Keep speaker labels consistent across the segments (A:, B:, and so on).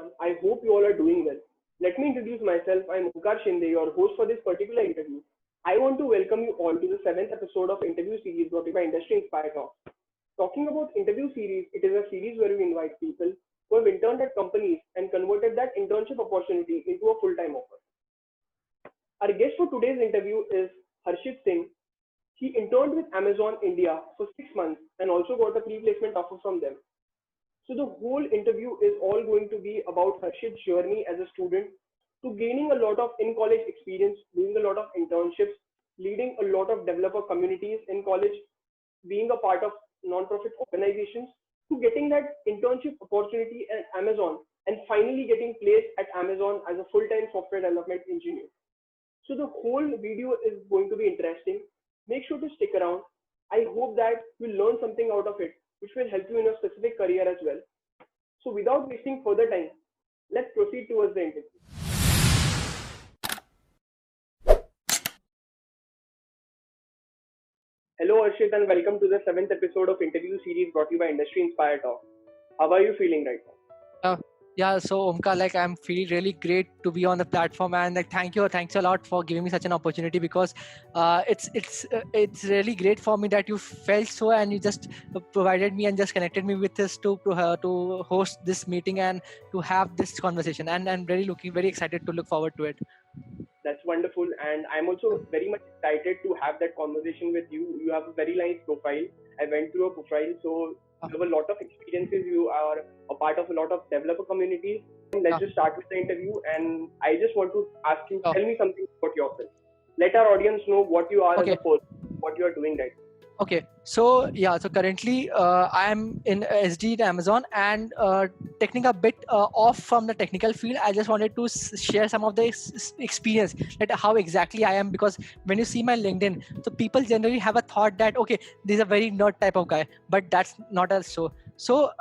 A: everyone. I hope you all are doing well. Let me introduce myself. I'm Omkar Shinde, your host for this particular interview. I want to welcome you all to the seventh episode of interview series brought to you by Industry Inspire Talk. Talking about interview series, it is a series where we invite people who have interned at companies and converted that internship opportunity into a full-time offer. Our guest for today's interview is Harshit Singh. He interned with Amazon India for 6 months and also got a pre-placement offer from them. So the whole interview is all going to be about Harshit's journey as a student to gaining a lot of in-college experience, doing a lot of internships, leading a lot of developer communities in college, being a part of non-profit organizations, to getting that internship opportunity at Amazon and finally getting placed at Amazon as a full-time software development engineer. So the whole video is going to be interesting. Make sure to stick around. I hope that you'll learn something out of it, which will help you in your specific career as well. So without wasting further time, let's proceed towards the interview. Hello Arshit and welcome to the seventh episode of interview series brought to you by Industry Inspire Talk. How are you feeling right now?
B: So Omkar, I'm feeling really great to be on the platform, and thanks a lot for giving me such an opportunity, because it's really great for me that you felt so and you just provided me and just connected me with this to host this meeting and to have this conversation, and I'm really very excited to look forward to it.
A: That's wonderful, and I'm also very much excited to have that conversation with you. You have a very nice profile. I went through a profile, so you have a lot of experiences. You are a part of a lot of developer communities. Let's just start with the interview, and I just want to ask you, tell me something about yourself. Let our audience know what you are as a person, what you are doing right now.
B: Okay, so currently I'm in SD at Amazon, and taking a bit off from the technical field, I just wanted to share some of the experience, that how exactly I am, because when you see my LinkedIn, so people generally have a thought that, okay, this is a very nerd type of guy, but that's not as so. So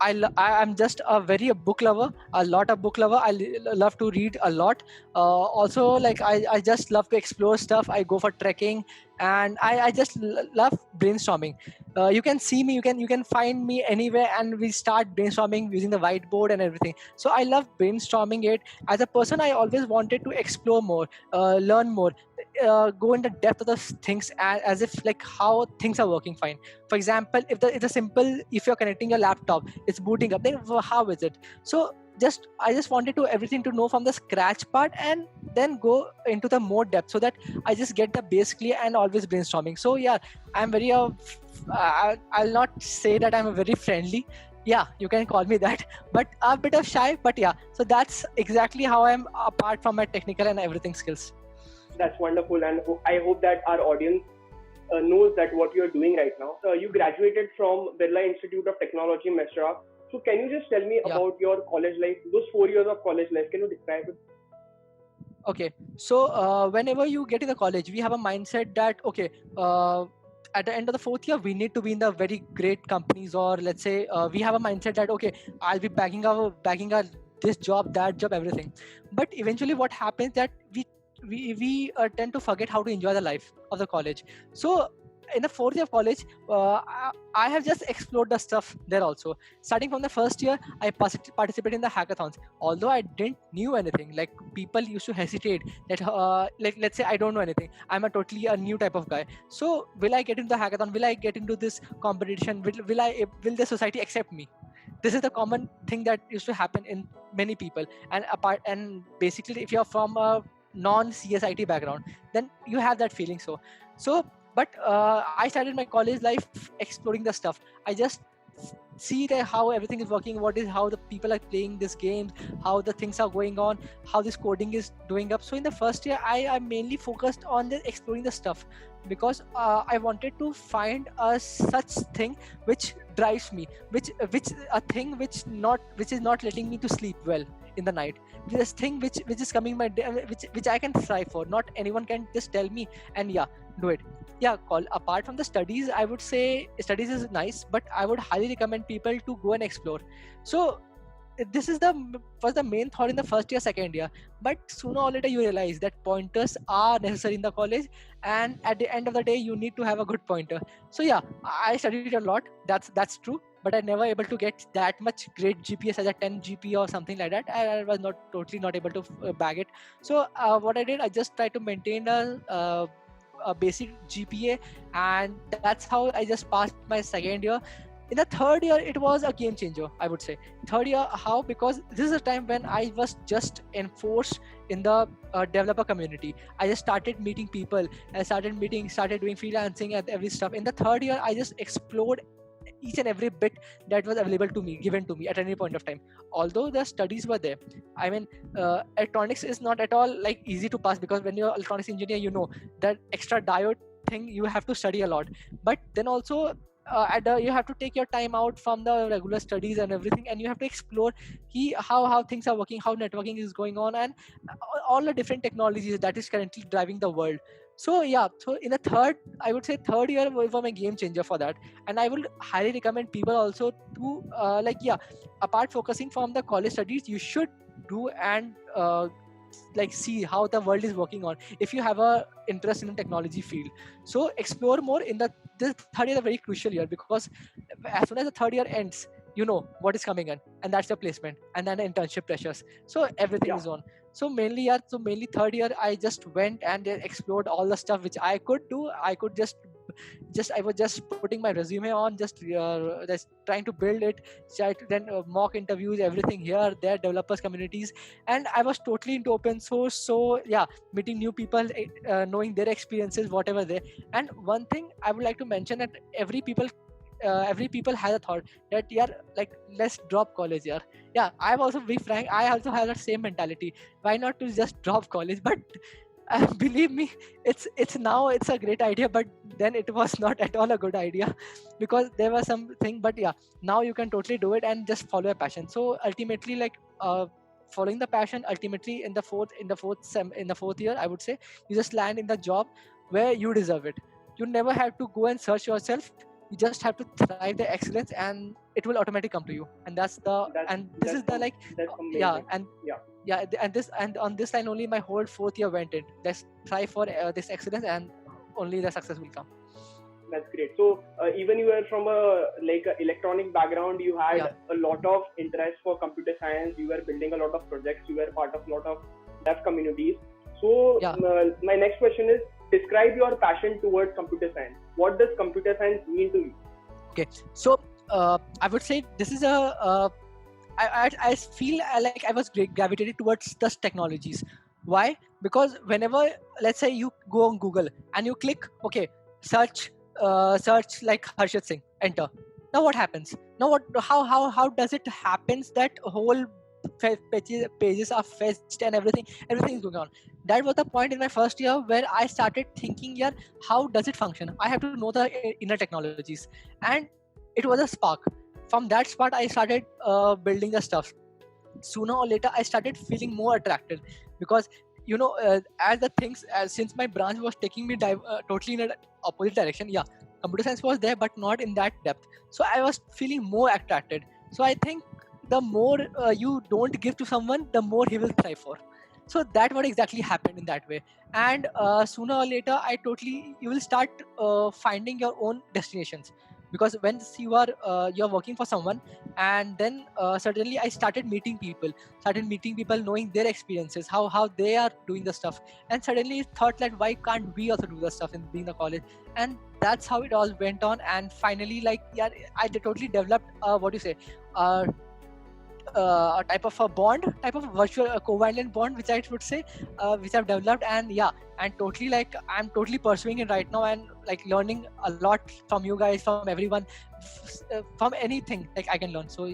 B: I'm just a book lover, a lot of book lover. Love to read a lot. Also, I just love to explore stuff. I go for trekking, and I just love brainstorming. You can see me, you can find me anywhere, and we start brainstorming using the whiteboard and everything. So I love brainstorming it. As a person, I always wanted to explore more, learn more, go into depth of the things, as if how things are working fine. For example, if you're connecting your laptop, it's booting up, then how is it? So I just wanted to everything to know from the scratch part, and then go into the more depth, so that I just get the base clear and always brainstorming. So yeah, I'm very I'll not say that I'm a very friendly. Yeah, you can call me that, but a bit of shy. But yeah, so that's exactly how I'm, apart from my technical and everything skills.
A: That's wonderful, and I hope that our audience knows that what you're doing right now. You graduated from Birla Institute of Technology, Mesra. So can you just tell me about your college life, those 4 years of college life? Can you describe it?
B: Okay, so whenever you get in the college, we have a mindset that, okay, at the end of the 4th year, we need to be in the very great companies, or let's say we have a mindset that, okay, I'll be bagging this job, that job, everything. But eventually what happens that we tend to forget how to enjoy the life of the college. So in the 4th year of college, I have just explored the stuff there also. Starting from the first year, I participated in the hackathons. Although I didn't knew anything, people used to hesitate that, let's say I don't know anything. I'm a totally a new type of guy. So will I get into the hackathon? Will I get into this competition? Will the society accept me? This is the common thing that used to happen in many people. And basically, if you're from a non-CSIT background, then you have that feeling. But I started my college life exploring the stuff. I just see how everything is working, how the people are playing this game, how the things are going on, how this coding is doing up. So in the first year, I mainly focused on exploring the stuff, because I wanted to find a such thing which drives me, which is not letting me to sleep well in the night. This thing which is coming my day, which I can strive for. Not anyone can just tell me and do it. Apart from the studies, I would say studies is nice, but I would highly recommend people to go and explore. So this is was the main thought in the first year, second year. But sooner or later you realize that pointers are necessary in the college, and at the end of the day you need to have a good pointer. So yeah, I studied a lot. That's true. But I never able to get that much great GPA as a 10 GPA or something like that. I was not able to bag it. So what I did, I just tried to maintain a basic GPA, and that's how I just passed my second year. In the third year, it was a game changer, I would say. Third year, how? Because this is a time when I was just enforced in the developer community. I just started meeting people. I started doing freelancing and every stuff. In the third year, I just explored each and every bit that was available to me, given to me at any point of time. Although the studies were there, I mean, electronics is not at all like easy to pass, because when you're an electronics engineer, you know that extra diode thing you have to study a lot. But then also you have to take your time out from the regular studies and everything, and you have to explore how things are working, how networking is going on, and all the different technologies that is currently driving the world. So yeah, so in the I would say third year was my game changer for that. And I will highly recommend people also to apart focusing from the college studies, you should do and see how the world is working on, if you have a interest in the technology field. So explore more in this third year is a very crucial year, because as soon as the third year ends, you know what is coming in, and that's the placement and then the internship pressures. So everything is on. So mainly third year I just went and explored all the stuff which I could do. I could just I was just putting my resume on, just trying to build it, then mock interviews, everything here, there, developers communities, and I was totally into open source. So yeah, meeting new people, knowing their experiences, whatever they. And one thing I would like to mention, that every people has a thought that let's drop college. Yeah, I've also, be frank, I also have that same mentality. Why not to just drop college? But believe me, it's a great idea, but then it was not at all a good idea, because there was something. But yeah, now you can totally do it and just follow your passion. So ultimately, following the passion, ultimately in the fourth year, I would say, you just land in the job where you deserve it. You never have to go and search yourself. You just have to thrive the excellence, and it will automatically come to you. And this is the and on this line only my whole fourth year went in. Let's try for this excellence, and only the success will come.
A: That's great. So even you were from a electronic background, you had a lot of interest for computer science. You were building a lot of projects. You were part of a lot of dev communities. So my next question is, describe your passion towards computer science. What does computer science mean to you?
B: Okay, so I would say this is I feel like I was gravitated towards the technologies. Why? Because whenever, let's say, you go on Google and you click, search like Harshit Singh, enter. Now what happens? Now how does it happens that whole pages are fetched and everything is going on? That was the point in my first year where I started thinking, how does it function? I have to know the inner technologies, and it was a spark. From that spark, I started building the stuff. Sooner or later, I started feeling more attracted, because as the things, since my branch was taking me totally in an opposite direction. Yeah, computer science was there, but not in that depth. So I was feeling more attracted. So I think the more you don't give to someone, the more he will thrive for. So that what exactly happened in that way. And sooner or later, you will start finding your own destinations, because when you're working for someone, and then suddenly I started meeting people, knowing their experiences, how they are doing the stuff, and suddenly thought that why can't we also do the stuff in being the college? And that's how it all went on. And finally, I totally developed a type of a virtual covalent bond, which I would say, which I've developed. And totally I'm totally pursuing it right now, and learning a lot from you guys, from everyone, from anything I can learn. So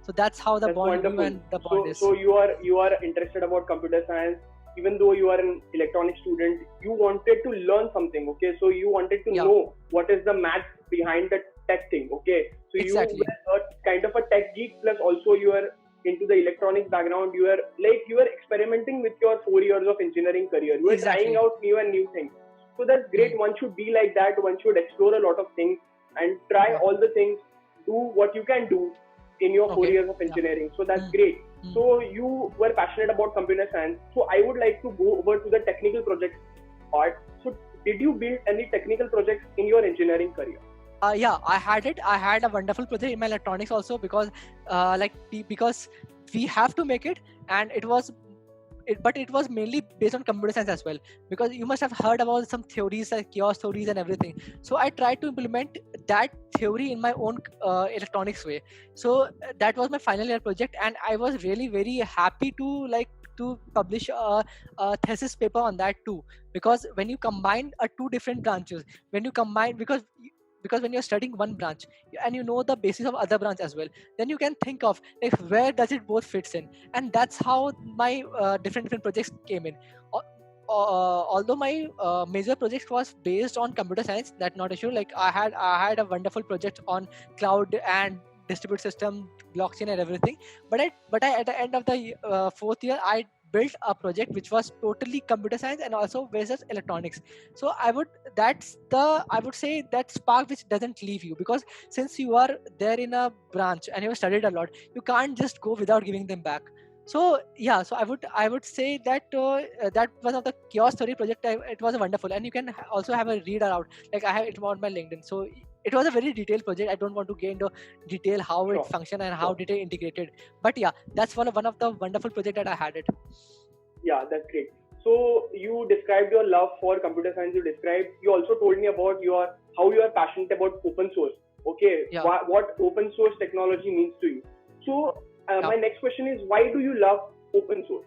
B: so that's how the bond and the bond is.
A: So you are interested about computer science, even though you are an electronic student. You wanted to learn something, okay? So you wanted to know what is the math behind the tech thing, okay? So
B: exactly.
A: You were kind of a tech geek, plus also you are into the electronic background. You are experimenting with your 4 years of engineering career. You are trying out new things. So that's great. One should be like that. One should explore a lot of things and try all the things. Do what you can do. in your 4
B: Okay.
A: years of engineering. So that's great. So you were passionate about computer science. So I would like to go over to the technical projects part. So did you build any technical projects in your engineering career?
B: Yeah, I had it. I had a wonderful project in my electronics also, because because we have to make it, and but it was mainly based on computer science as well, because you must have heard about some theories like chaos theories and everything. So I tried to implement that theory in my own electronics way. So that was my final year project, and I was really very happy to publish a thesis paper on that too, because when you combine two different branches, when you combine because when you're studying one branch and you know the basis of other branch as well, then you can think of like where does it both fits in. And that's how my different projects came in. Although my major project was based on computer science, that's not issue. Like I had a wonderful project on cloud and distributed system, blockchain and everything. But I at the end of the fourth year, I built a project which was totally computer science and also versus electronics. So I would say that spark which doesn't leave you, because since you are there in a branch and you have studied a lot, you can't just go without giving them back. So yeah, so I would say that that one of the chaos theory project, it was a wonderful, and you can also have a read out. Like I have it on my LinkedIn. So it was a very detailed project. I don't want to get into detail how
A: Sure.
B: it functioned and how did it integrated. But yeah, that's one of the wonderful project that I had it.
A: Yeah, that's great. So you described your love for computer science. You also told me about how you are passionate about open source. Okay,
B: Yeah.
A: what open source technology means to you. So
B: Yeah.
A: my next question is, why do you love open source?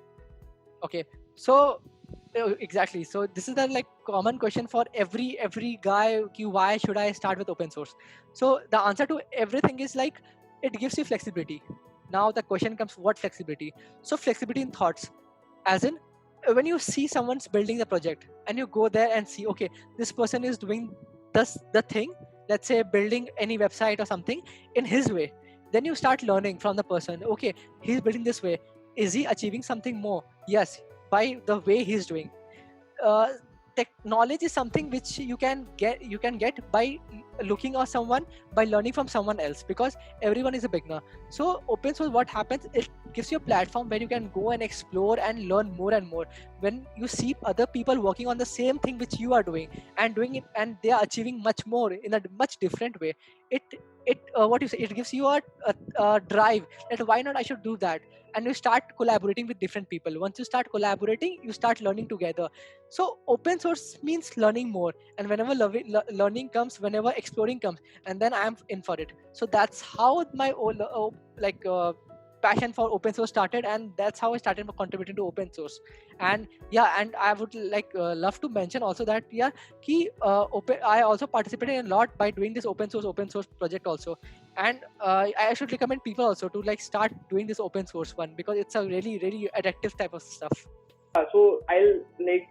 B: Okay, so exactly. So this is the like common question for every guy. Why should I start with open source? So the answer to everything is like it gives you flexibility. Now the question comes, what flexibility? So flexibility in thoughts, as in when you see someone's building the project and you go there and see, okay, this person is doing the thing, let's say building any website or something in his way, then you start learning from the person. Okay, he's building this way, is he achieving something more? Yes, by the way he's doing. uh, Knowledge is something which you can get by looking at someone, by learning from someone else, because everyone is a beginner. So open source, what happens, it gives you a platform where you can go and explore and learn more and more. When you see other people working on the same thing which you are doing and doing it, and they are achieving much more in a much different way, it what you say, it gives you a drive that why not I should do that. And you start collaborating with different people. Once you start collaborating, you start learning together. So open source means learning more, and whenever learning comes, whenever exploring comes, and then I'm in for it. So that's how my passion for open source started, and that's how I started contributing to open source. And yeah, and I would love to mention also that yeah, I also participated a lot by doing this open source project also. And I should recommend people also to like start doing this open source one, because it's a really addictive type of stuff.
A: So I'll like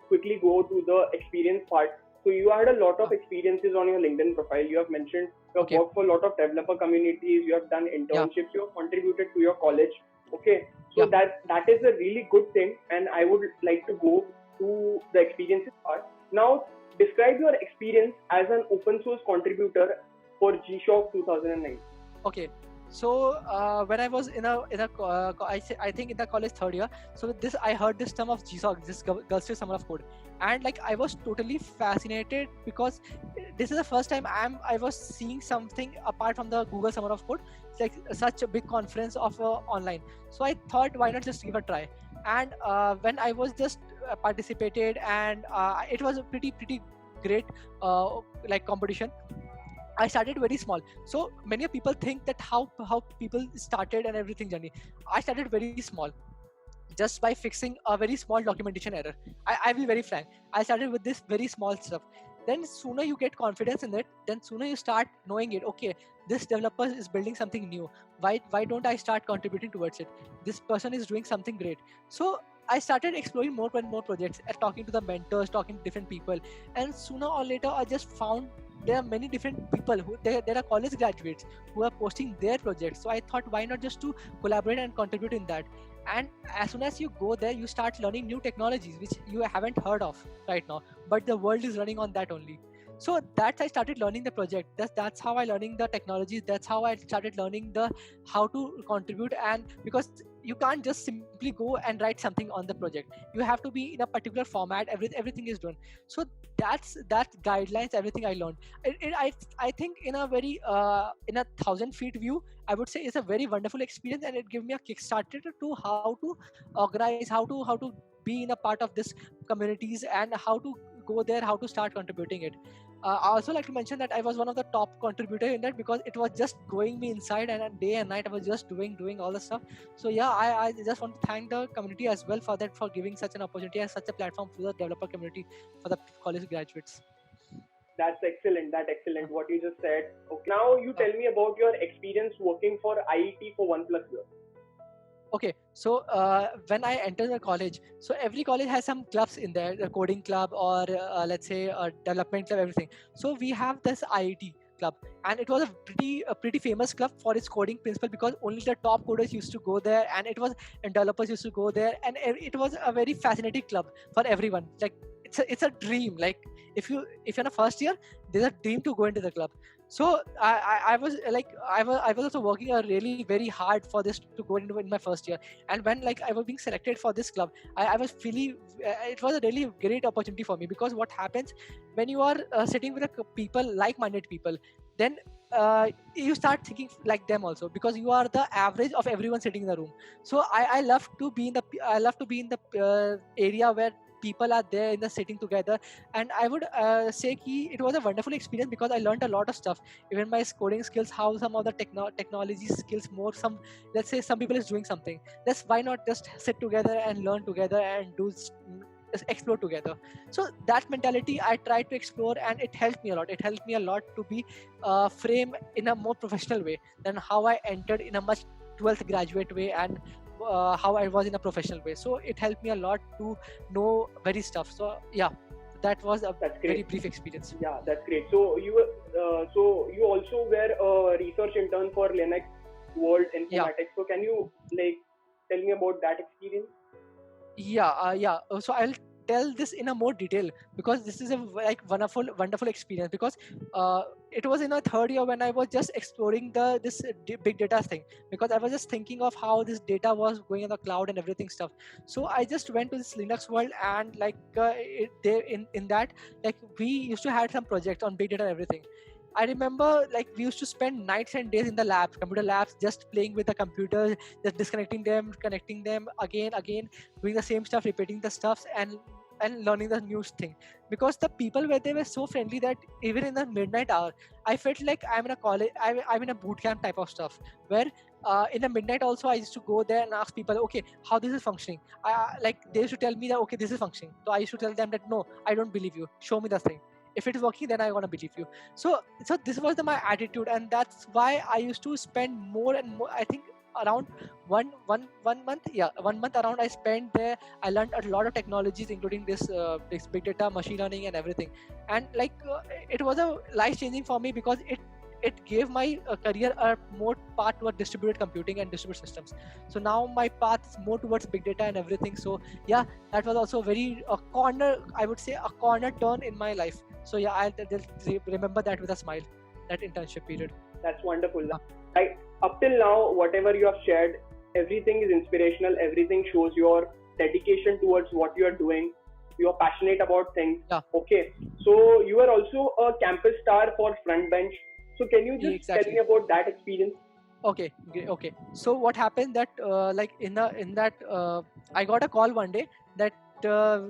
A: quickly go to the experience part. So you had a lot of experiences on your LinkedIn profile. You have mentioned you have
B: Okay.
A: worked for a lot of developer communities. You have done internships. You have contributed to your college. Okay. So
B: Yeah.
A: that is a really good thing. And I would like to go to the experiences part. Now, describe your experience as an open source contributor for G-Shock 2009.
B: Okay. So when I was I think in the college third year, so with this I heard this term of GSOC, this Girls Trip Summer of Code, and like I was totally fascinated, because this is the first time I was seeing something apart from the Google Summer of Code. It's like such a big conference of online. So I thought, why not just give a try? And when I was just participated, and it was a pretty great like competition. I started very small. So many people think that how people started and everything journey. I started very small, just by fixing a very small documentation error. I will be very frank. I started with this very small stuff. Then sooner you get confidence in it, then sooner you start knowing it. Okay, this developer is building something new. Why don't I start contributing towards it? This person is doing something great. So I started exploring more and more projects, and talking to the mentors, talking to different people, and sooner or later I just found there are many different people there are college graduates who are posting their projects. So I thought, why not just to collaborate and contribute in that. And as soon as you go there, you start learning new technologies which you haven't heard of right now, but the world is running on that only. So that's I started learning the project. That's how I learning the technologies. That's how I started learning the how to contribute. And because you can't just simply go and write something on the project, you have to be in a particular format. Everything is done. So that guidelines everything I learned. I think in a very in a 1,000 feet view, I would say it's a very wonderful experience, and it gave me a kickstarter to how to organize, how to be in a part of this communities, and how to go there, how to start contributing it. I also like to mention that I was one of the top contributor in that, because it was just growing me inside, and day and night I was just doing all the stuff. So yeah, I just want to thank the community as well for that, for giving such an opportunity and such a platform to the developer community for the college graduates.
A: That's excellent. That's excellent. What you just said. Okay. Now you tell me about your experience working for IIT for 1+ year.
B: Okay, so when I entered the college, so every college has some clubs in there, a coding club, or let's say a development club, everything. So we have this IIT club, and it was a pretty famous club for its coding principle, because only the top coders used to go there, and developers used to go there, and it was a very fascinating club for everyone. Like it's a dream. Like if you're in a first year, there's a dream to go into the club. So I was like I was also working really very hard for this to go into in my first year. And when like I was being selected for this club, I was feeling it was a really great opportunity for me, because what happens when you are sitting with people, like-minded people, then you start thinking like them also, because you are the average of everyone sitting in the room. So I love to be in the area where people are there in the sitting together. And I would say it was a wonderful experience, because I learned a lot of stuff, even my coding skills, how some of the technology skills more. Let's say some people is doing something, why not just sit together and learn together and explore together. So that mentality I tried to explore, and it helped me a lot. It helped me a lot to be framed in a more professional way than how I entered in a much 12th graduate way, and how I was in a professional way. So it helped me a lot to know very stuff. So yeah, that was a very brief experience.
A: Yeah, that's great. So you also were a research intern for Linux World Informatics.
B: Yeah.
A: So can you like tell me about that experience?
B: Yeah. So I'll tell this in a more detail, because this is a like wonderful experience, because it was in a third year when I was just exploring this big data thing, because I was just thinking of how this data was going in the cloud and everything stuff. So I just went to this Linux World, and like in that, like we used to have some projects on big data and everything. I remember like we used to spend nights and days in the computer labs, just playing with the computers, just disconnecting them, connecting them again, doing the same stuff, repeating the stuffs, and learning the new thing. Because the people they were so friendly that even in the midnight hour, I felt like I'm in a college, I'm in a boot camp type of stuff, where in the midnight also I used to go there and ask people, okay, how this is functioning. Like they used to tell me that okay, this is functioning. So I used to tell them that no, I don't believe you. Show me the thing. If it is working, then I want to believe you. So this was my attitude, and that's why I used to spend more and more. I think around one month. Yeah, 1 month around I spent there. I learned a lot of technologies, including this big data, machine learning, and everything. And like it was a life changing for me, because it gave my career a more path toward distributed computing and distributed systems. So now my path is more towards big data and everything. So yeah, that was also a corner turn in my life. So yeah, I'll remember that with a smile, that internship period.
A: That's wonderful. Like up till now, whatever you have shared, everything is inspirational. Everything shows your dedication towards what you are doing. You are passionate about things.
B: Yeah.
A: Okay. So you are also a campus star for Frontbench. So can you just tell me about that experience?
B: Okay. So what happened that like in that I got a call one day that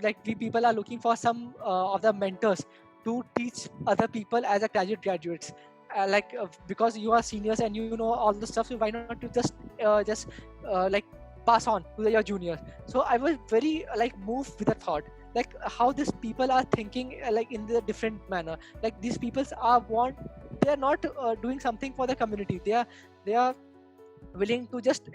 B: like we people are looking for some of the mentors to teach other people as a graduates. Because you are seniors and you know all the stuff, so why not to just like pass on to your juniors. So I was very like moved with the thought, like how these people are thinking like in the different manner. Like these people they are not doing something for the community. They are willing to just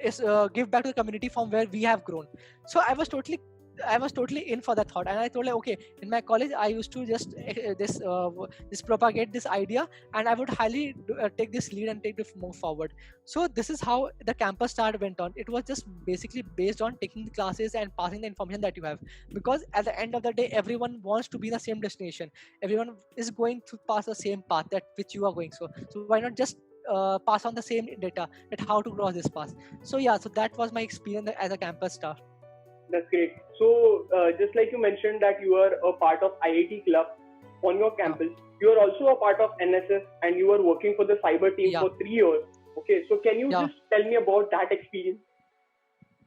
B: give back to the community from where we have grown. So I was totally I was totally in for that thought, and I told like, okay, in my college I used to just this propagate this idea, and I would highly take this lead and take this move forward. So this is how the campus start went on. It was just basically based on taking the classes and passing the information that you have, because at the end of the day, everyone wants to be in the same destination. Everyone is going to pass the same path that which you are going. So why not just pass on the same data at how to cross this path. So yeah, so that was my experience as a campus staff.
A: That's great. So, just like you mentioned that you are a part of IIT club on your campus, you are also a part of NSS and you are working for the cyber team for 3 years. Okay, so can you just tell me about that experience?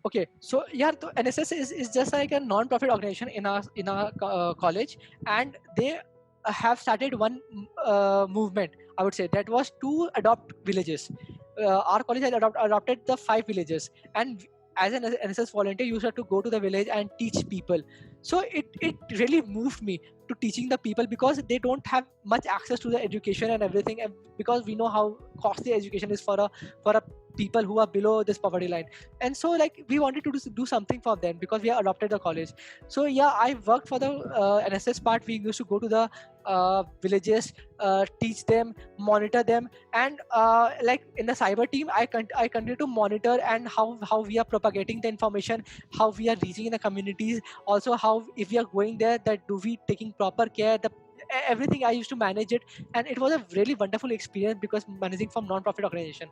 B: Okay, so yeah, so NSS is just like a non-profit organization in our college, and they have started one movement. I would say that was to adopt villages. Our college has adopted the 5 villages, and as an NSS volunteer, you have to go to the village and teach people. So it really moved me to teaching the people, because they don't have much access to the education and everything, and because we know how costly education is for a people who are below this poverty line. And so like we wanted to do something for them because we have adopted the college. So yeah, I worked for the NSS part. We used to go to the villages, teach them, monitor them, and like in the cyber team, I continue to monitor and how we are propagating the information, how we are reaching in the communities, also how if we are going there, that do we taking proper care, everything I used to manage it. And it was a really wonderful experience, because managing from non-profit organization,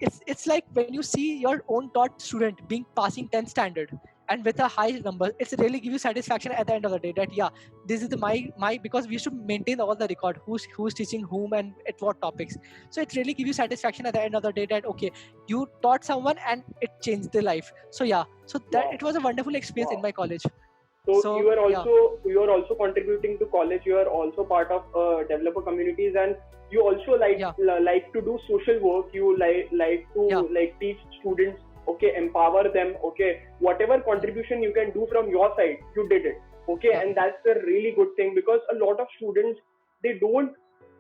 B: it's like when you see your own taught student being passing 10th standard and with a high number, it's really give you satisfaction at the end of the day that yeah, this is my because we should maintain all the record, who's teaching whom and at what topics. So it really gives you satisfaction at the end of the day that okay, you taught someone and it changed their life. So yeah, so that it was a wonderful experience in my college.
A: So you are also contributing to college. You are also part of developer communities, and you also like to do social work. You like to like teach students. Okay, empower them. Okay, whatever contribution you can do from your side, you did it. Okay, and that's a really good thing, because a lot of students, they don't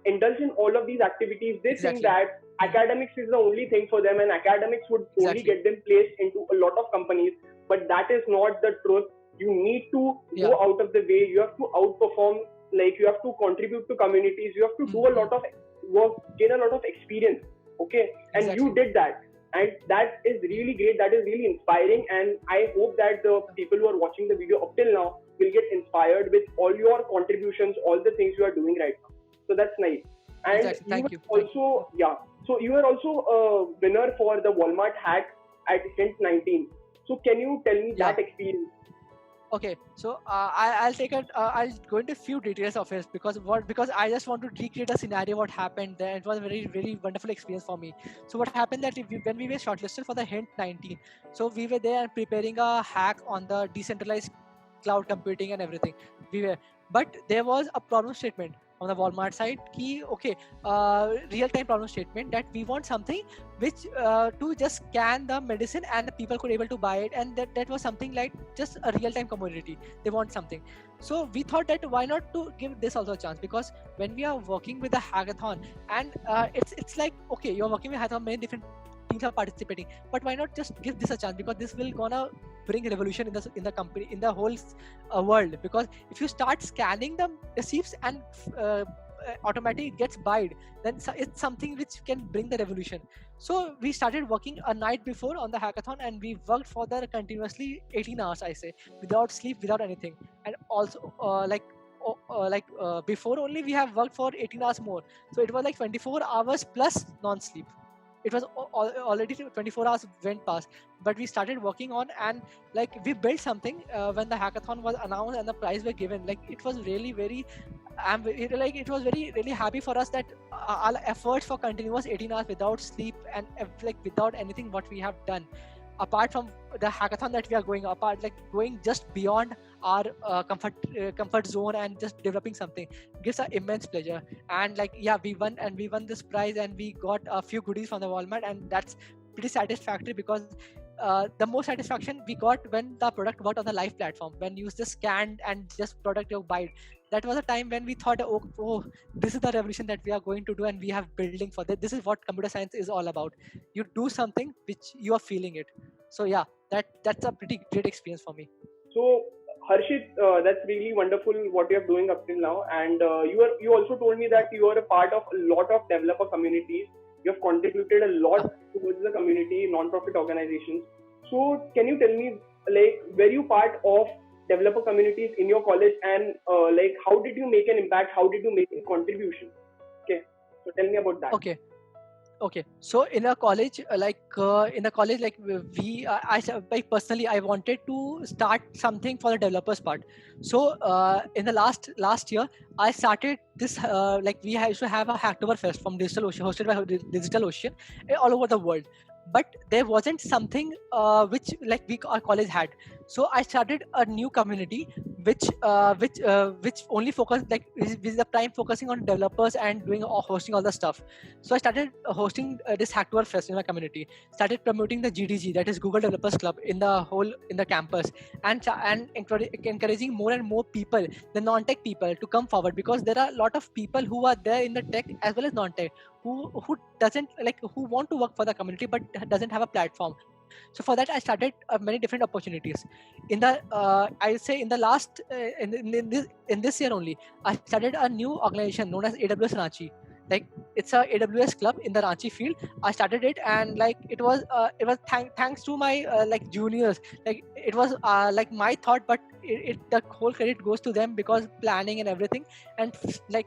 A: indulge in all of these activities. They think that academics is the only thing for them, and academics would only get them placed into a lot of companies. But that is not the truth. You need to go out of the way. You have to outperform. Like you have to contribute to communities. You have to do a lot of work, gain a lot of experience. Okay, and you did that, and that is really great. That is really inspiring, and I hope that the people who are watching the video up till now will get inspired with all your contributions, all the things you are doing right now. So that's nice. And
B: Thank you.
A: Also, so you are also a winner for the Walmart hack at Hint 19. So can you tell me that experience?
B: Okay, so I'll take it. I'll go into a few details of it, because I just want to recreate a scenario what happened there. It was a very very wonderful experience for me. So what happened that when we were shortlisted for the Hint 19, so we were there preparing a hack on the decentralized cloud computing and everything. But there was a problem statement on the Walmart side. Okay, real-time problem statement that we want something which to just scan the medicine and the people could able to buy it, and that was something like just a real-time commodity. They want something. So we thought that why not to give this also a chance, because when we are working with a hackathon, and it's like okay, you're working with hackathon, many different teams are participating, but why not just give this a chance, because this will gonna bring revolution in the company, in the whole world. Because if you start scanning the receipts and automatically gets buyed, then it's something which can bring the revolution. So we started working a night before on the hackathon, and we worked for the continuously 18 hours, I say, without sleep, without anything. And also before only we have worked for 18 hours more, so it was like 24 hours plus non-sleep. It was already 24 hours went past, but we started working on, and like we built something when the hackathon was announced and the prize were given. Like it was really very, it was very really happy for us that our efforts for continuous 18 hours without sleep and like without anything what we have done, apart from the hackathon that we are going apart, like going just beyond our comfort zone and just developing something, gives an immense pleasure. And like yeah, we won this prize, and we got a few goodies from the Walmart, and that's pretty satisfactory, because the most satisfaction we got when the product worked on the live platform, when you just scanned and just product you buy. That was a time when we thought, oh, this is the revolution that we are going to do, and we have building for that. This is what computer science is all about. You do something which you are feeling it. So yeah, that's a pretty great experience for me.
A: So Harshit, that's really wonderful what you're doing up till now, and you also told me that you are a part of a lot of developer communities. You have contributed a lot towards the community, non-profit organizations. So can you tell me, like, were you part of developer communities in your college, and like, how did you make an impact? How did you make a contribution? Okay, so tell me about that.
B: Okay, so in a college, like like personally, I wanted to start something for the developers part. So in the last year, I started this like we used to have a Hacktoberfest from Digital Ocean, hosted by Digital Ocean, all over the world. But there wasn't something which like our college had. So I started a new community which only focus like is the prime focusing on developers and doing or hosting all the stuff. So I started hosting this Hacktoberfest in my community. Started promoting the GDG, that is Google Developers Club, in the campus, and encouraging more and more people, the non-tech people, to come forward, because there are a lot of people who are there in the tech as well as non-tech who doesn't like who want to work for the community but doesn't have a platform. So for that, I started many different opportunities. In the I say in the last in this year only, I started a new organization known as AWS Ranchi. Like, it's a AWS club in the Ranchi field. I started it, and like it was thanks to my like juniors. Like, it was like my thought, but the whole credit goes to them, because planning and everything. And like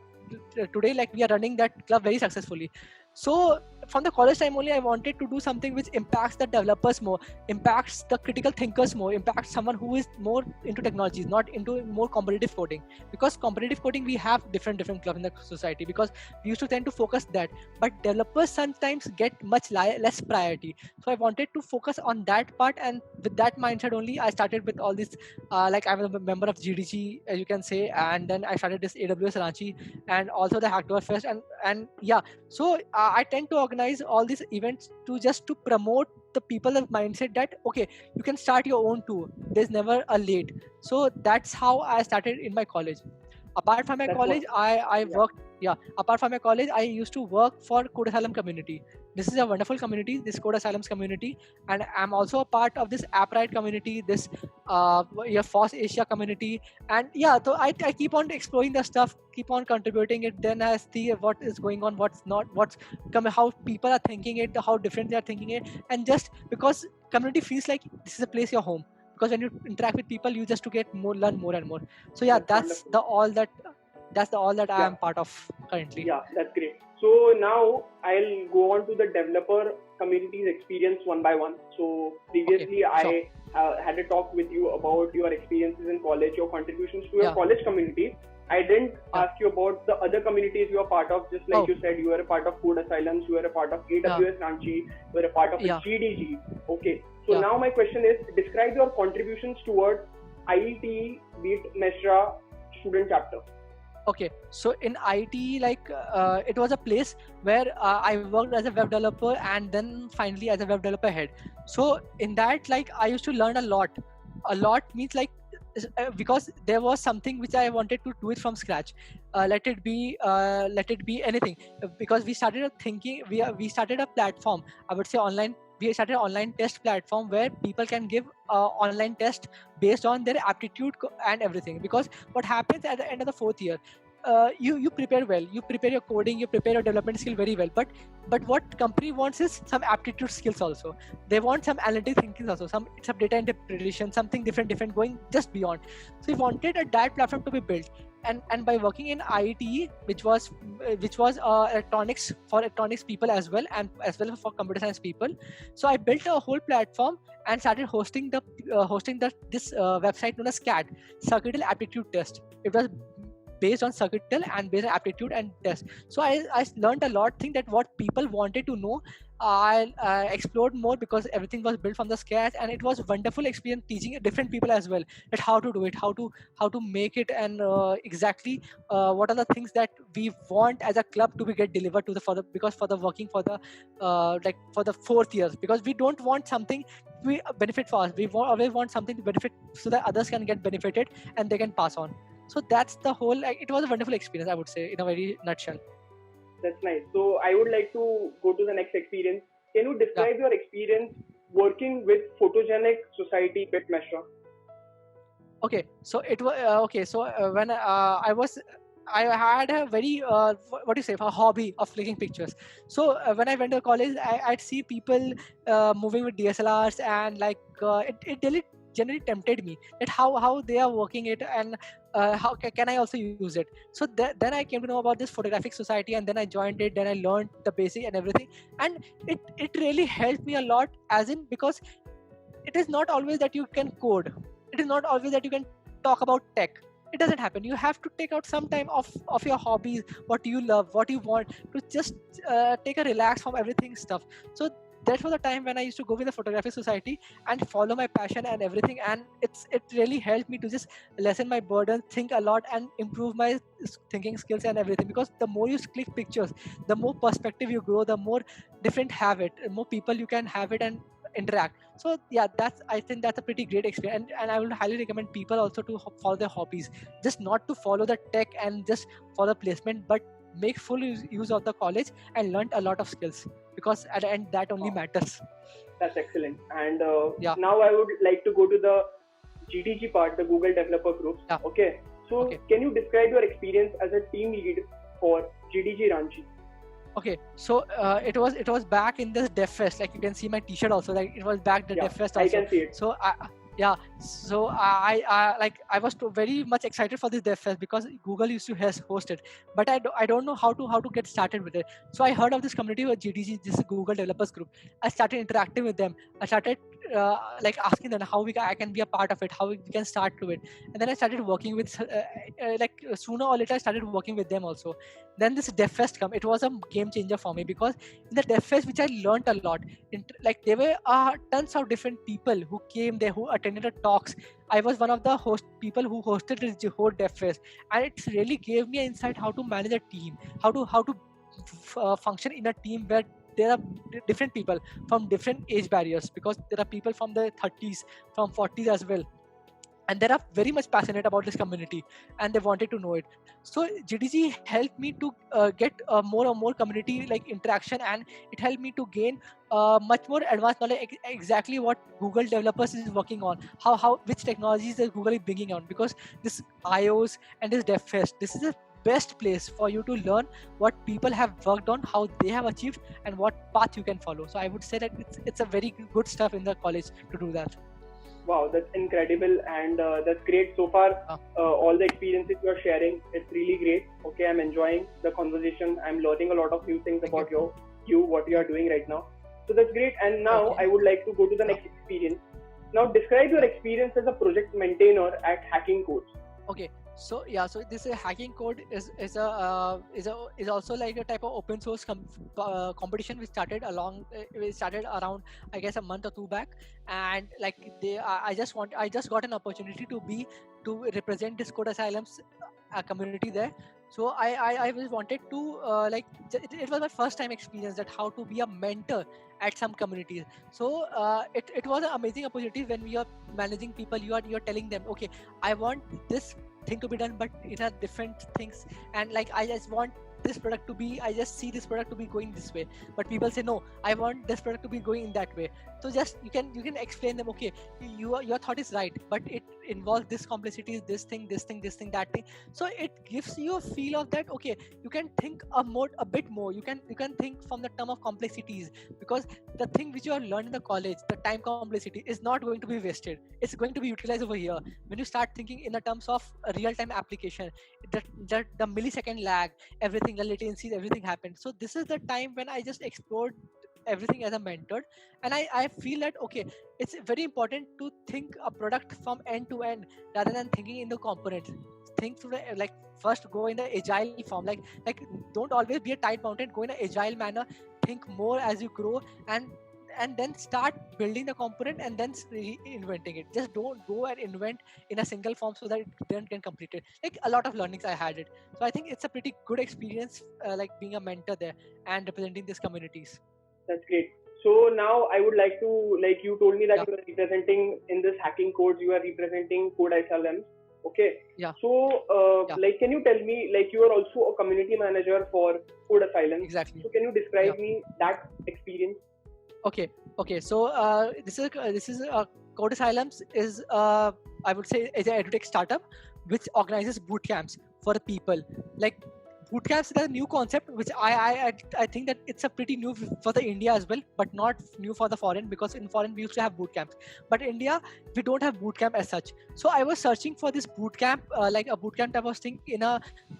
B: today, like, we are running that club very successfully. So from the college time only, I wanted to do something which impacts the developers more, impacts the critical thinkers more, impacts someone who is more into technologies, not into more competitive coding. Because competitive coding, we have different clubs in the society, because we used to tend to focus that, but developers sometimes get much less priority. So I wanted to focus on that part, and with that mindset only, I started with all this like, I'm a member of GDG, as you can say, and then I started this AWS Ranchi, and also the Hacktoberfest, and yeah. So I tend to organize all these events to promote the people of mindset that, okay, you can start your own too, there's never a late. So that's how I started in my college. Apart from my
A: That's
B: college,
A: what.
B: I
A: Yeah.
B: worked, yeah, apart from my college, I used to work for Code Asylum community. This is a wonderful community, this Code Asylums community. And I'm also a part of this AppRight community, this FOSS Asia community. And yeah, so I keep on exploring the stuff, keep on contributing it, then I see what is going on, what's not, how people are thinking it, how different they are thinking it. And just because community feels like this is a place, your home, because when you interact with people, you just to get more, learn more and more. So yeah,
A: That's wonderful.
B: that's all that I
A: Yeah.
B: am part of currently.
A: Yeah, that's great. So now I'll go on to the developer community's experience one by one. So previously
B: Okay, sure.
A: I had a talk with you about your experiences in college, your contributions to your
B: Yeah.
A: college community. I didn't
B: Yeah.
A: ask you about the other communities you are part of. Just like
B: Oh.
A: you said, you are a part of Code Asylums, you are a part of AWS Ranchi, you are a part of
B: Yeah.
A: GDG. Okay. So
B: Yeah.
A: now my question is, describe your contributions towards IET Beat Mesra student chapter.
B: Okay, so in IT, like it was a place where I worked as a web developer, and then finally as a web developer head. So in that, like, I used to learn a lot. A lot means like, because there was something which I wanted to do it from scratch. Let it be anything. Because we started thinking, we started a platform, I would say online. We started an online test platform where people can give online test based on their aptitude and everything. Because what happens at the end of the fourth year, you prepare well, you prepare your coding, you prepare your development skill very well, but what company wants is some aptitude skills also. They want some analytic thinking also, some data interpretation, something different going just beyond. So we wanted a that platform to be built. And by working in IETE, which was electronics, for electronics people as well, and as well for computer science people. So I built a whole platform and started hosting this website known as CAT, Circuital Aptitude Test. It was based on circuital and based on aptitude and test. So I learned a lot thing that what people wanted to know. I explored more, because everything was built from the scratch, and it was wonderful experience teaching different people as well, that how to do it, how to make it, and exactly what are the things that we want as a club to be get delivered to the for the because for the working for the like for the fourth years, because we don't want something we benefit for us. We always want something to benefit so that others can get benefited and they can pass on. So that's the whole, like, it was a wonderful experience, I would say, in a very nutshell.
A: That's nice. So I would like to go to the next experience. Can you describe your experience working with Photogenic Society Bit Mesra?
B: Okay, so it was okay. So when I had a very what do you say, a hobby of clicking pictures. So when I went to college, I'd see people moving with DSLRs, and like it really generally tempted me that how they are working it, and how can I also use it. So then I came to know about this photographic society, and then I joined it. Then I learned the basic and everything, and it really helped me a lot. As in, because it is not always that you can code, it is not always that you can talk about tech. It doesn't happen. You have to take out some time of your hobbies, what you love, what you want, to just take a relax from everything stuff. So that was the time when I used to go with the photographic society and follow my passion and everything, and it really helped me to just lessen my burden, think a lot, and improve my thinking skills and everything. Because the more you click pictures, the more perspective you grow, the more different have it, more people you can have it and interact. So yeah, that's, I think that's a pretty great experience, and I would highly recommend people also to follow their hobbies, just not to follow the tech and just follow placement, but make full use of the college and learn a lot of skills, because at the end that only
A: Wow,
B: matters.
A: that's excellent. And
B: Yeah.
A: now I would like to go to the GDG part, the Google Developer Groups.
B: Yeah.
A: Okay. So
B: Okay.
A: can you describe your experience as a team lead for GDG Ranchi?
B: Okay, so it was back in this DevFest. Like you can see my T-shirt also. Like it was back the
A: Yeah,
B: DevFest
A: I
B: also.
A: can see it.
B: So yeah, so I was very much excited for this DevFest because Google used to host it, but I don't know how to get started with it. So I heard of this community with GDG, this is Google Developers Group. I started interacting with them. I started like asking them how I can be a part of it, how we can start to it, and then I started working with sooner or later I started working with them also. Then this DevFest come. It was a game changer for me because in the DevFest, which I learned a lot. Like there were tons of different people who came there, who attended the talks. I was one of the people who hosted this whole DevFest, and it really gave me an insight how to manage a team, how to function in a team where there are different people from different age barriers, because there are people from the 30s, from 40s as well, and they are very much passionate about this community and they wanted to know it. So GDG helped me to get more and more community like interaction, and it helped me to gain much more advanced knowledge, exactly what Google developers is working on, how which technologies that Google is bringing on. Because this IOS and this DevFest, this is the best place for you to learn what people have worked on, how they have achieved, and what path you can follow. So I would say that it's a very good stuff in the college to do that.
A: Wow, that's incredible, and that's great so far. All the experiences you are sharing, it's really great. Okay, I'm enjoying the conversation. I'm learning a lot of new things about you, what you are doing right now. So that's great. And now I would like to go to the next experience. Now describe your experience as a project maintainer at Hacking Codes.
B: Okay, so yeah, so this Hacking Code is also like a type of open source competition. We started around, I guess, a month or two back, and like I just got an opportunity to represent this Code Asylum's community there. So I was wanted to it was my first time experience that how to be a mentor at some communities. So it was an amazing opportunity when we are managing people. You're telling them, okay, I want this thing to be done, but it has different things, and like I just want this product to be, I just see this product to be going this way, but people say no, I want this product to be going in that way. So just you can explain them, okay, your thought is right, but it involves this complexity, this thing, that thing. So it gives you a feel of that, okay, you can think a bit more, you can think from the term of complexities, because the thing which you have learned in the college, the time complexity, is not going to be wasted. It's going to be utilized over here when you start thinking in the terms of a real-time application. The millisecond lag, everything, the latencies, everything happened. So this is the time when I just explored everything as a mentor, and I feel that, okay, it's very important to think a product from end to end rather than thinking in the components. Think through like first go in the agile form, like don't always be a tight mountain, go in an agile manner, think more as you grow, and then start building the component and then reinventing it. Just don't go and invent in a single form so that it then can complete it. Like a lot of learnings I had it. So I think it's a pretty good experience, like being a mentor there and representing these communities.
A: That's great. So now I would like to, like you told me that you are representing in this Hacking Codes, you are representing Code Asylums. Okay.
B: Yeah.
A: So, like, can you tell me, like, you are also a community manager for Code Asylum.
B: Exactly.
A: So, can you describe me that experience?
B: Okay. So this is a Code Asylums is, I would say, is an edutech startup which organizes boot camps for the people. Like boot camps is a new concept, which I think that it's a pretty new for the India as well, but not new for the foreign, because in foreign we used to have boot camps, but India we don't have boot camp as such. So I was searching for this boot camp, like a boot camp type of thing in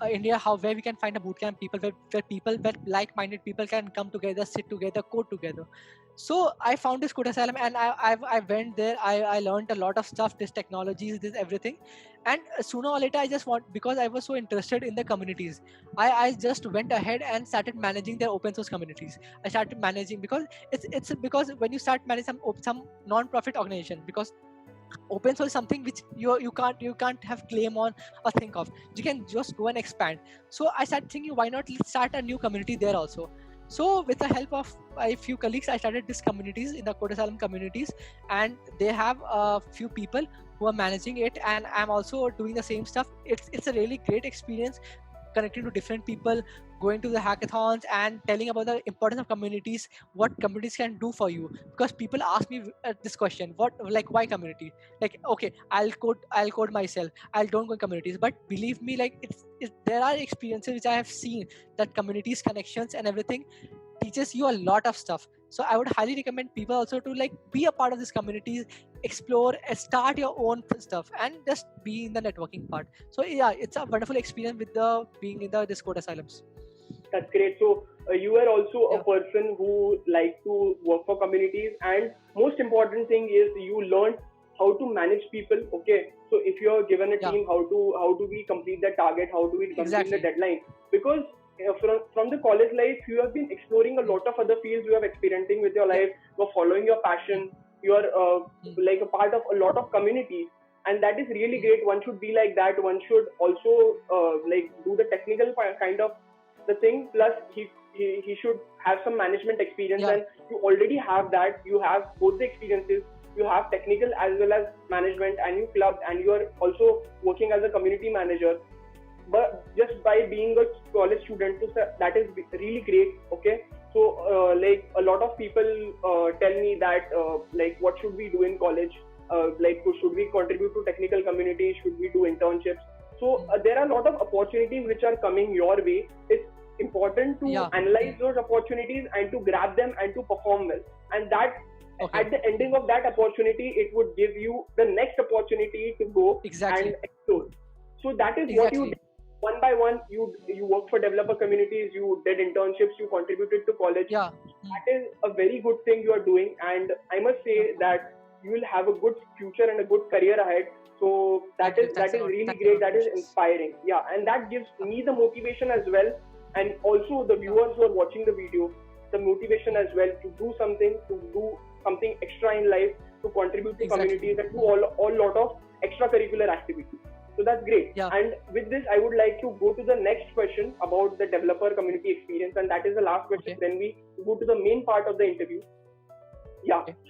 B: India, where we can find a boot camp, where like-minded people can come together, sit together, code together. So I found this Code Asylum, and I went there. I learned a lot of stuff, this technologies, this everything, and sooner or later I just because I was so interested in the communities, I just went ahead and started managing their open source communities. I started managing because it's because when you start managing some non-profit organization, because open source is something which you can't have claim on or think of. You can just go and expand. So I started thinking, why not let's start a new community there also. So with the help of a few colleagues, I started these communities in the Code Asylum communities, and they have a few people who are managing it, and I'm also doing the same stuff. It's a really great experience, connecting to different people, going to the hackathons and telling about the importance of communities, what communities can do for you. Because people ask me this question, why community? Like, okay, I'll code myself, I don't go in communities, but believe me, like there are experiences which I have seen, that communities, connections and everything teaches you a lot of stuff. So I would highly recommend people also to like be a part of this community, explore, start your own stuff, and just be in the networking part. So yeah, it's a wonderful experience with being in the Discord Asylums.
A: That's great. So you are also a person who like to work for communities, and most important thing is you learn how to manage people. Okay, so if you are given a team, how do we complete the target, how do we complete the deadline? Because from the college life, you have been exploring a lot of other fields. You are experimenting with your life. You are following your passion. You are like a part of a lot of communities, and that is really great. One should be like that. One should also like do the technical kind of the thing. Plus, he should have some management experience, and you already have that. You have both the experiences. You have technical as well as management, and you clubbed, and you are also working as a community manager. But just by being a college student, that is really great. Okay, so like a lot of people tell me that like what should we do in college? Like should we contribute to technical community? Should we do internships? So there are a lot of opportunities which are coming your way. It's important to analyze those opportunities and to grab them and to perform well. And that at the ending of that opportunity, it would give you the next opportunity to go and explore. So that is what you did. One by one, you work for developer communities, you did internships, you contributed to college. That is a very good thing you are doing, and I must say that you will have a good future and a good career ahead. So that is really great. That is inspiring. Yeah, and that gives me the motivation as well, and also the viewers who are watching the video, the motivation as well to do something extra in life, to contribute to communities, and do all lot of extracurricular activities. So that's great. And with this, I would like to go to the next question about the developer community experience, and that is the last question. Then we go to the main part of the interview.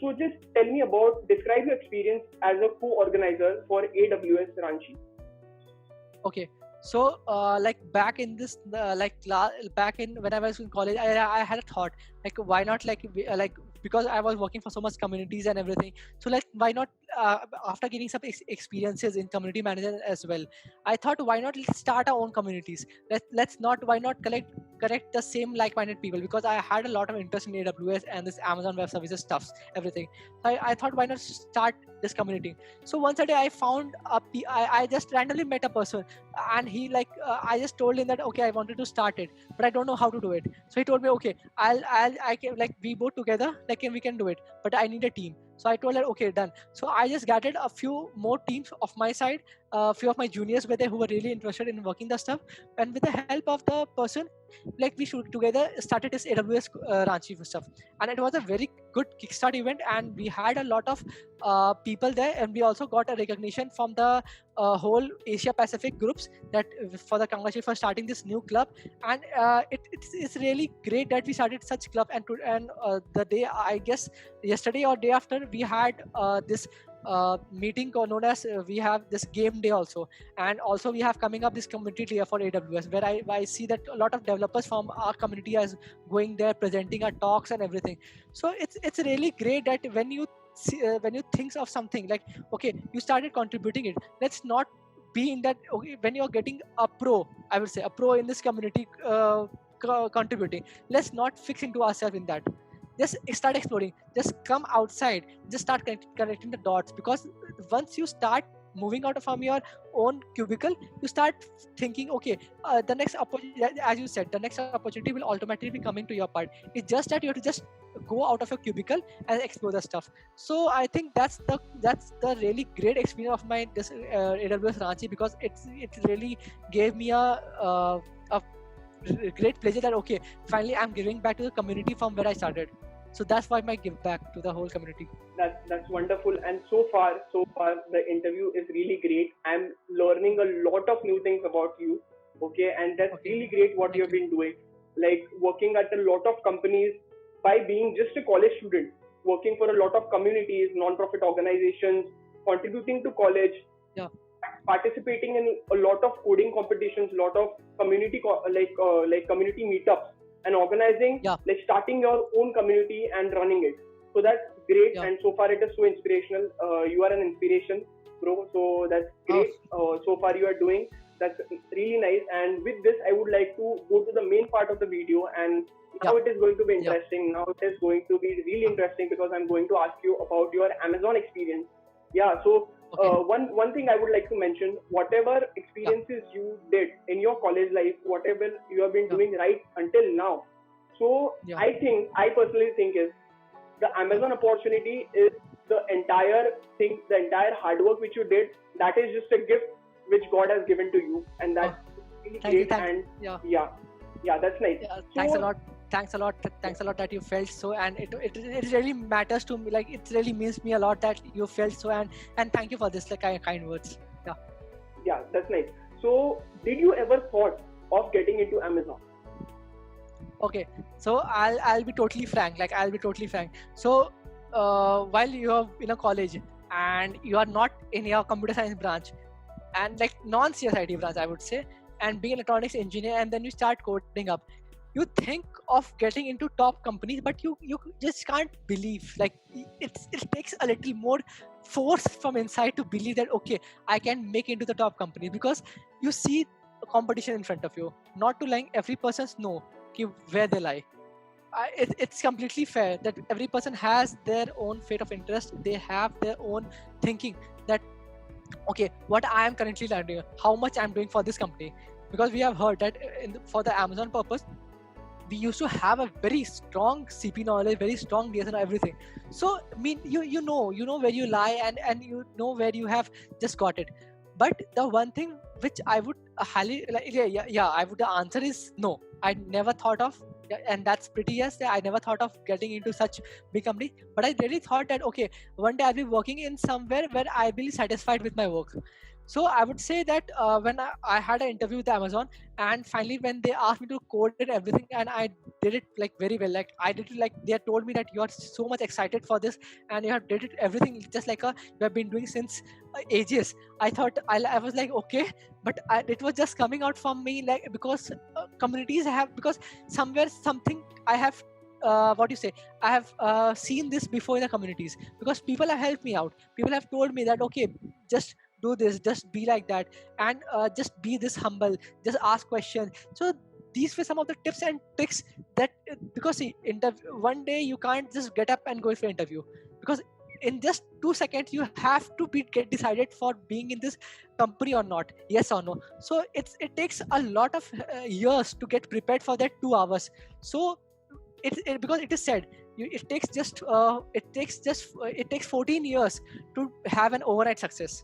A: So just tell me describe your experience as a co-organizer for AWS Ranchi.
B: Okay. So like back in this back in when I was in college, I had a thought, like why not because I was working for so much communities and everything, so like why not after getting some experiences in community management as well, I thought why not let's start our own communities. Why not collect the same like-minded people, because I had a lot of interest in AWS and this Amazon Web Services stuffs, everything. So I thought why not start this community. So one day I found I just randomly met a person, and he I just told him that okay, I wanted to start it, but I don't know how to do it. So he told me okay, I can, like we both together, like we can do it, but I need a team. So I told her okay, done. So I just gathered a few more teams of my side, a few of my juniors were there who were really interested in working the stuff, and with the help of the person, like we should together started this AWS Ranchi stuff, and it was a very good kickstart event, and we had a lot of people there, and we also got a recognition from the whole Asia Pacific groups that for the congratulations for starting this new club. And it's really great that we started such club, and the day, I guess yesterday or day after, we had this meeting known as we have this game day also, and also we have coming up this community day for AWS, where I see that a lot of developers from our community are going there presenting our talks and everything. So it's really great that when you when you think of something like, okay, you started contributing it, let's not be in that. Okay, when you're getting a pro, I would say a pro in this community, contributing, let's not fix into ourselves in that. Just start exploring, just come outside, just start connecting the dots, because once you start moving out from your own cubicle, you start thinking, okay, the next opportunity, as you said, the next opportunity will automatically be coming to your part. It's just that you have to just go out of your cubicle and explore the stuff. So I think that's the really great experience of my this AWS Ranchi, because it really gave me a great pleasure that, okay, finally I'm giving back to the community from where I started. So that's why my give back to the whole community.
A: That's wonderful. And so far the interview is really great. I'm learning a lot of new things about you. Okay, and that's
B: Okay.
A: really great what
B: Thank
A: you've been doing. Like working at a lot of companies by being just a college student, working for a lot of communities, non-profit organizations, contributing to college,
B: Yeah.
A: participating in a lot of coding competitions, lot of community like community meetups, and organizing,
B: Yeah.
A: like starting your own community and running it. So that's great.
B: Yeah.
A: And so far it is so inspirational. You are an inspiration, bro. So that's great. So far you are doing. That's really nice. And with this, I would like to go to the main part of the video. And now
B: Yeah.
A: it is going to be
B: Yeah.
A: interesting. Now it is going to be really interesting, because I'm going to ask you about your Amazon experience. Yeah. So
B: Okay.
A: one thing I would like to mention, whatever experiences you did in your college life, whatever you have been
B: Yeah.
A: doing right until now. So
B: Yeah.
A: I personally think is the Amazon opportunity is the entire thing, the entire hard work which you did, that is just a gift which God has given to you, and that's really
B: Thank you.
A: great. And
B: Yeah.
A: yeah, that's nice.
B: Yeah,
A: So,
B: thanks a lot. Thanks a lot that you felt so, and it really matters to me. Like, it really means me a lot that you felt so, and thank you for this, like, kind words.
A: yeah, that's nice. So did you ever thought of getting into Amazon?
B: Okay, so I'll be totally frank. Like, I'll be totally frank. So while you are in a college and you are not in your computer science branch, and like non-CSIT branch, I would say, and being an electronics engineer, and then you start coding up, you think of getting into top companies, but you just can't believe. Like, it takes a little more force from inside to believe that, okay, I can make into the top company, because you see competition in front of you. Not to lie, every person's know where they lie. It's completely fair that every person has their own fate of interest. They have their own thinking that, okay, what I am currently learning, how much I'm doing for this company. Because we have heard that for the Amazon purpose, we used to have a very strong CP knowledge, very strong DS and everything. So I mean, you know where you lie, and you know where you have just got it. But the one thing which I would highly like, I would, the answer is no. I never thought of, and that's pretty yes. I never thought of getting into such big company. But I really thought that, okay, one day I'll be working in somewhere where I'll be satisfied with my work. So I would say that when I had an interview with Amazon, and finally when they asked me to code and everything, and I did it like very well. Like, I did it, like, they had told me that you are so much excited for this, and you have did it everything just like you have been doing since ages. I thought I was like, okay, but it was just coming out from me, like, because communities have, because somewhere something I have what you say, I have seen this before in the communities, because people have helped me out. People have told me that, okay, just do this, just be like that, and just be this humble, just ask questions. So these were some of the tips and tricks that, because see, one day you can't just get up and go for interview, because in just 2 seconds you have to get decided for being in this company or not, yes or no. So it takes a lot of years to get prepared for that 2 hours. So because it is said, it takes 14 years to have an overnight success.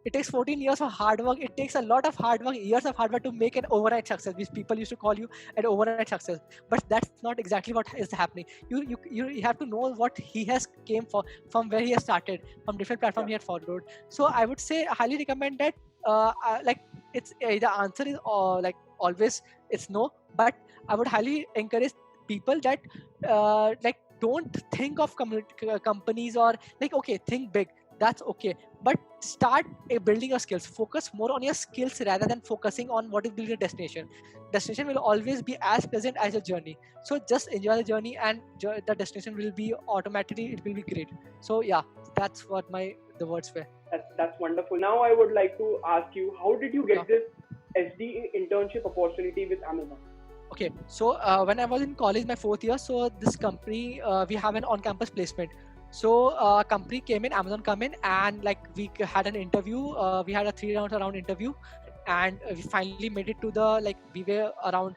B: It takes 14 years of hard work. It takes a lot of hard work, years of hard work, to make an overnight success, which people used to call you an overnight success. But that's not exactly what is happening. You have to know what he has came from where he has started, from different platforms he had followed. So I would say, I highly recommend that. Like, it's the answer is like always it's no, but I would highly encourage people that like, don't think of companies, or like, okay, think big. that's okay. But start building your skills. Focus more on your skills rather than focusing on what is building your destination. Destination will always be as present as your journey. So just enjoy the journey, and the destination will be automatically, it will be great. So yeah, that's what the words were.
A: That's wonderful. Now I would like to ask you, how did you get
B: Yeah.
A: this SD internship opportunity with Amazon?
B: Okay, so when I was in college, my fourth year, so this company, we have an on-campus placement. So company came in, Amazon come in, and like we had an interview. We had a 3 round around interview, and we finally made it to the, like we were around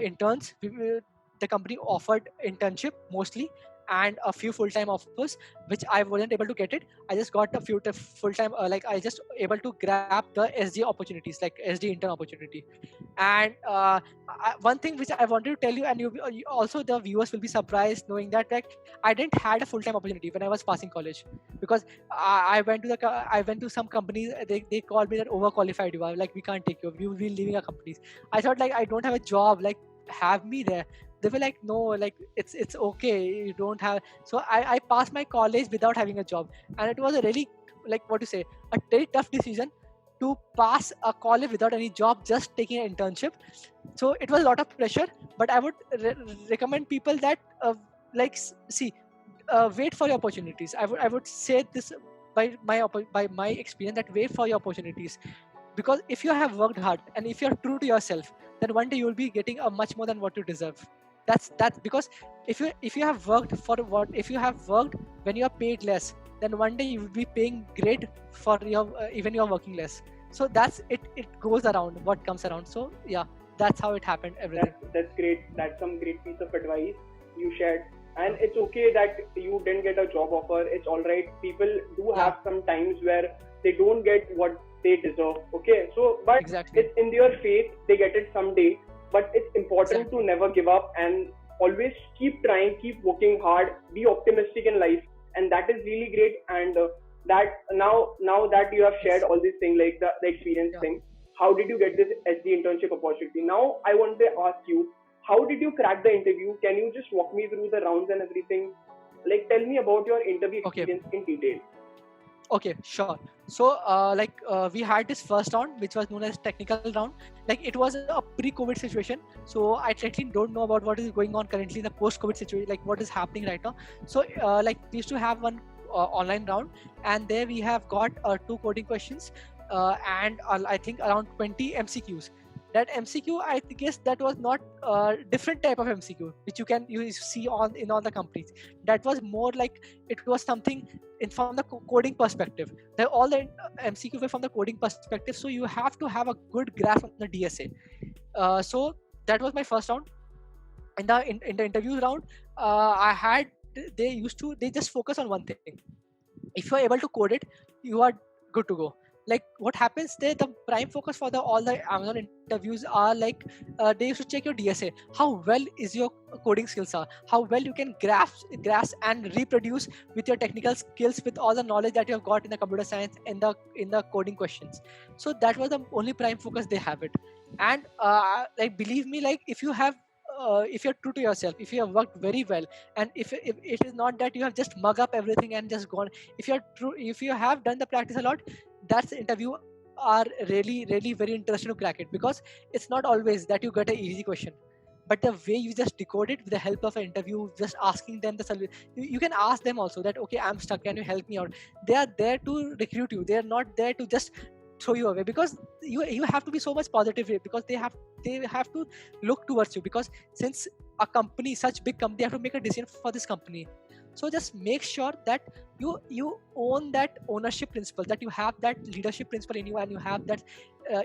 B: interns. The company offered internship mostly, and a few full-time offers, which I wasn't able to get it. I just got a few full-time, like I just able to grab the SD opportunities, like SD intern opportunity. And one thing which I wanted to tell you, and you also the viewers will be surprised knowing that, like I didn't had a full-time opportunity when I was passing college, because I went to I went to some companies. They called me that overqualified you are, like we can't take you, you will be leaving our companies. I thought like I don't have a job, like have me there. They were like, no, like it's okay, you don't have. So I passed my college without having a job, and it was a really, like what to say, a very tough decision to pass a college without any job, just taking an internship. So it was a lot of pressure, but I would recommend people that like see, wait for your opportunities. I would say this by my experience, that wait for your opportunities, because if you have worked hard and if you're true to yourself, then one day you will be getting a much more than what you deserve. That's because if you have worked for what, if you have worked when you are paid less, then one day you will be paying great for your even you are working less. So that's it goes around what comes around. So yeah, that's how it happened, everything.
A: That's great. That's some great piece of advice you shared. And it's okay that you didn't get a job offer. It's all right. People do have some times where they don't get what they deserve. Okay, so but
B: Exactly.
A: it's in their faith, they get it someday. But it's important
B: Exactly.
A: to never give up and always keep trying, keep working hard, be optimistic in life, and that is really great. And that now that you have shared all these things, like the experience
B: Yeah.
A: thing, how did you get this SD internship opportunity? Now I want to ask you, how did you crack the interview? Can you just walk me through the rounds and everything? Like, tell me about your interview
B: Okay.
A: experience in detail.
B: Okay, sure. So, we had this first round, which was known as technical round. Like, it was a pre-COVID situation. So, I technically don't know about what is going on currently in the post-COVID situation, like what is happening right now. So, we used to have one online round, and there we have got 2 coding questions, and I think around 20 MCQs. That MCQ, I guess that was not different type of MCQ, which you see in all the companies. That was more like it was something from the coding perspective. All the MCQ were from the coding perspective, so you have to have a good grasp on the DSA. So that was my first round. In the interview round, they just focus on one thing. If you are able to code it, you are good to go. Like what happens there, the prime focus for all the Amazon interviews are like they used to check your DSA, how well is your coding skills are, how well you can grasp and reproduce with your technical skills, with all the knowledge that you have got in the computer science in the coding questions. So that was the only prime focus they have it. And like believe me, like if you're true to yourself, if you have worked very well, and if it is not that you have just mug up everything and just gone, if you're true, if you have done the practice a lot, that's the interview are really really very interesting to crack it, because it's not always that you get an easy question, but the way you just decode it with the help of an interview, just asking them the solution. You can ask them also that, okay, I'm stuck, can you help me out? They are there to recruit you, they are not there to just throw you away, because you have to be so much positive, because they have to look towards you, because since a company, such big company, they have to make a decision for this company. So just make sure that you own that ownership principle, that you have that leadership principle in you, and you have that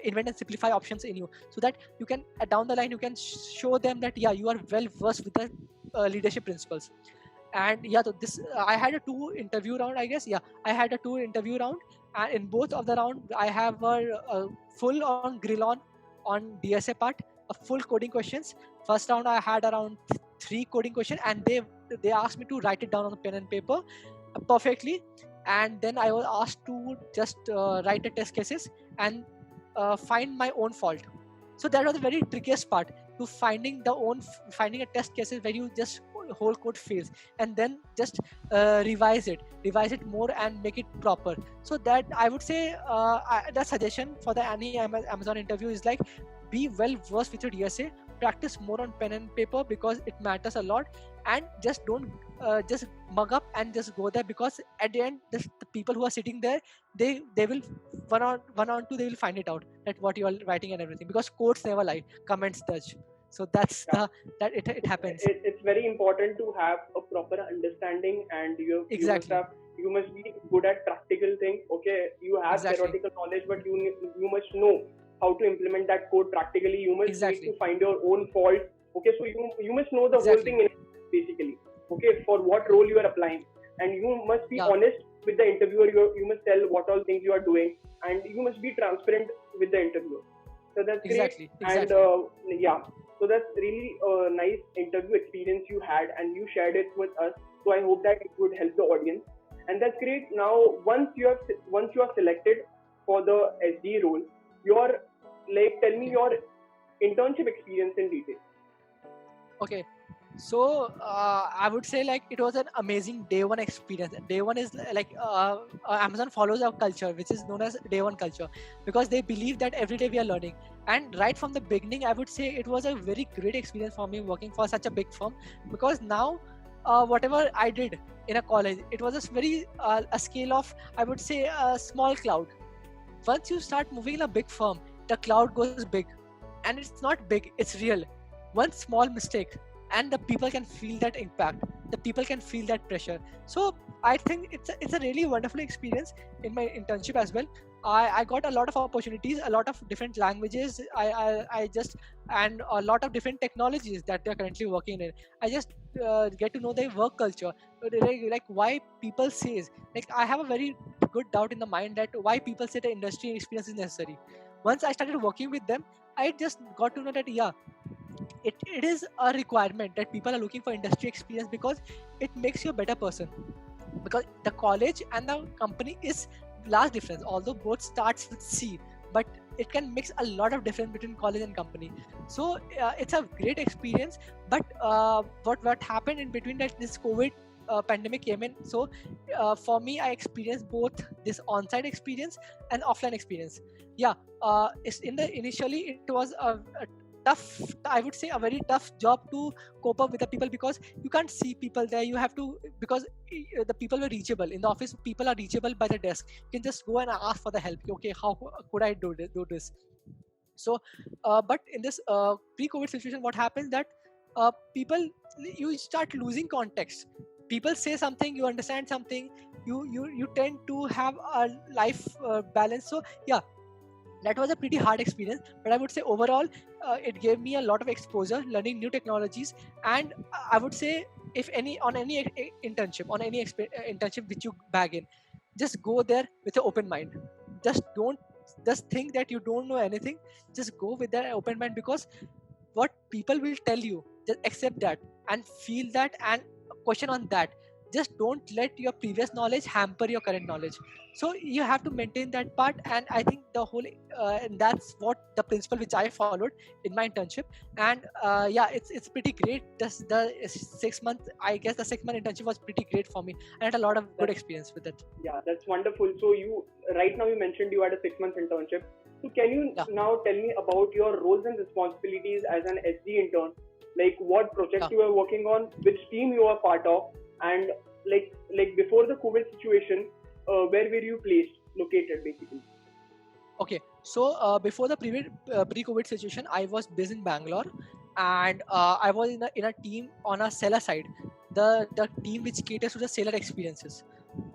B: invent and simplify options in you, so that you can down the line you can show them that yeah, you are well versed with the leadership principles. And yeah, so this I had a 2 interview round, I guess. Yeah, I had a 2 interview round, and in both of the round I have a full on grill on DSA part, a full coding questions. First round I had around 3 coding questions, and they asked me to write it down on a pen and paper perfectly, and then I was asked to just write the test cases and find my own fault. So that was the very trickiest part, to finding a test cases where you just whole code fails, and then just revise it more and make it proper. So that I would say the suggestion for the any Amazon interview is like, be well versed with your DSA, practice more on pen and paper because it matters a lot, and just don't just mug up and just go there, because at the end the people who are sitting there, they will one on two they will find it out that what you are writing and everything, because codes never lie, comments does. So that's
A: Yeah.
B: that it happens.
A: It's very important to have a proper understanding, and
B: Exactly.
A: you must be good at practical things. Okay, you have
B: Exactly.
A: theoretical knowledge, but you must know how to implement that code practically. You must need
B: Exactly.
A: to find your own fault. Okay, so you must know the whole
B: Exactly.
A: thing basically. Okay, for what role you are applying, and you must be
B: Yeah.
A: honest with the interviewer. You must tell what all things you are doing, and you must be transparent with the interviewer. So that's great.
B: Exactly.
A: And
B: Exactly.
A: yeah, so that's really a nice interview experience you had, and you shared it with us. So I hope that it would help the audience, and that's great. Now, once you are selected for the SD role, your tell me
B: Okay.
A: your internship experience in detail.
B: Okay. So I would say like it was an amazing day one experience. Day one is like Amazon follows our culture, which is known as day one culture, because they believe that every day we are learning. And right from the beginning, I would say it was a very great experience for me working for such a big firm, because now whatever I did in a college, it was a very a scale of, I would say, a small cloud. Once you start moving in a big firm, the cloud goes big, and it's not big, it's real. One small mistake and the people can feel that impact, the people can feel that pressure. So I think it's a really wonderful experience in my internship as well. I got a lot of opportunities, a lot of different languages. I just, and a lot of different technologies that they're currently working in. I just get to know their work culture, like why people says, like I have a very good doubt in the mind that why people say the industry experience is necessary. Once I started working with them, I just got to know that yeah, it is a requirement that people are looking for industry experience, because it makes you a better person. Because the college and the company is large difference, although both starts with C, but it can mix a lot of difference between college and company. So it's a great experience. But what happened in between, that this COVID pandemic came in. So for me, I experienced both this on-site experience and offline experience. Yeah, it's in the initially it was a tough, I would say a very tough job to cope up with the people, because you can't see people there. You have to, because the people were reachable in the office, people are reachable by the desk. You can just go and ask for the help. Okay, how could I do this? So but in this pre-COVID situation, what happens that people, you start losing context. People say something, you understand something, you tend to have a life balance. So yeah, that was a pretty hard experience, but I would say overall it gave me a lot of exposure, learning new technologies. And I would say, if any on any internship, on any internship which you bag in, just go there with an open mind. Just don't think that you don't know anything. Just go with that open mind, because what people will tell you, just accept that and feel that and question on that. Just don't let your previous knowledge hamper your current knowledge. So you have to maintain that part. And I think the whole and that's what the principle which I followed in my internship. And yeah, it's pretty great. Just the 6 month, I guess the 6 month internship was pretty great for me. I had a lot of good experience with it.
A: Yeah, that's wonderful. So you right now you mentioned you had a 6 month internship. So can you
B: Yeah.
A: now tell me about your roles and responsibilities as an SD intern? Like what projects
B: Yeah.
A: you are working on, which team you are part of, and like before the COVID situation, where were you placed, located basically?
B: Okay, so before the pre-COVID situation, I was based in Bangalore, and I was in a team on a seller side, the team which caters to the seller experiences,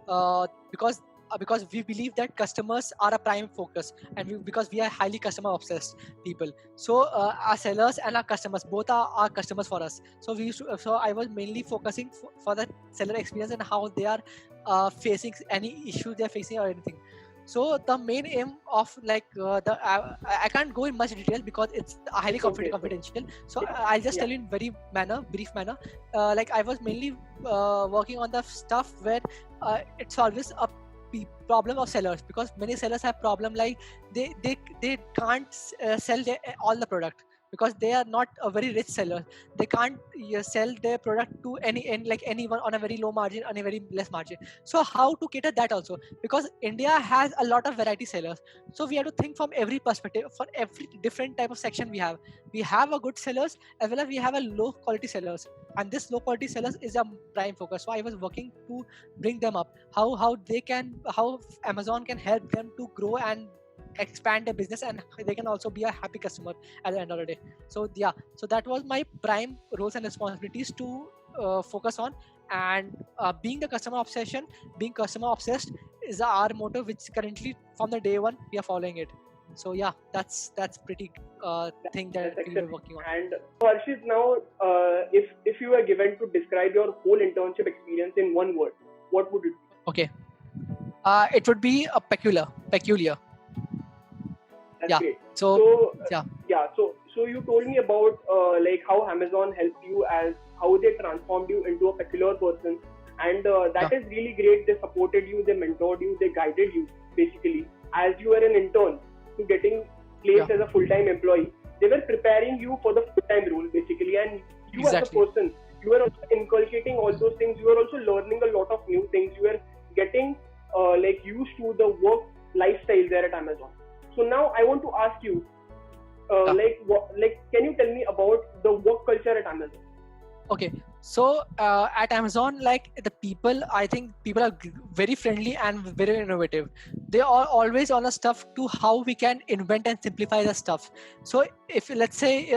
B: uh, because because we believe that customers are a prime focus, and because we are highly customer obsessed people. So our sellers and our customers both are our customers for us. So we used to, so I was mainly focusing for the seller experience and how they are facing any issue they're facing or anything. So the main aim of like I can't go in much detail because it's highly
A: Okay.
B: confidential. So
A: Yeah.
B: I'll just
A: Yeah.
B: tell you in very brief manner. Like I was mainly working on the stuff where it solves a problem of sellers, because many sellers have problem like they can't sell all the product. because they are not a very rich seller. They can't sell their product to like anyone on a very low margin, on a very less margin. So how to cater that also, because India has a lot of variety sellers. So we have to think from every perspective, for every different type of section we have a good sellers as well as we have a low quality sellers, and this low quality sellers is a prime focus. So I was working to bring them up, how Amazon can help them to grow and expand their business, and they can also be a happy customer at the end of the day. So yeah, so that was my prime roles and responsibilities to focus on. And being the customer obsession, being customer obsessed is our motto, which currently from the day one we are following it. So yeah, that's pretty thing that
A: That's
B: we were
A: excellent.
B: working on.
A: And Harshit, now, if you were given to describe your whole internship experience in one word, what would it be?
B: Okay, it would be a peculiar.
A: That's
B: Yeah.
A: great.
B: So
A: Yeah. So you told me about like how Amazon helped you, as how they transformed you into a peculiar person, and that is really great. They supported you, they mentored you, they guided you basically as you were an intern to getting placed as a full-time employee. They were preparing you for the full-time role basically, and you as a person, you were also inculcating all those things. You were also learning a lot of new things. You were getting like used to the work lifestyle there at Amazon. So now I want to ask you, can you tell me about the work culture at Amazon?
B: Okay, so at Amazon, like the people, I think people are very friendly and very innovative. They are always on a stuff to how we can invent and simplify the stuff. So if let's say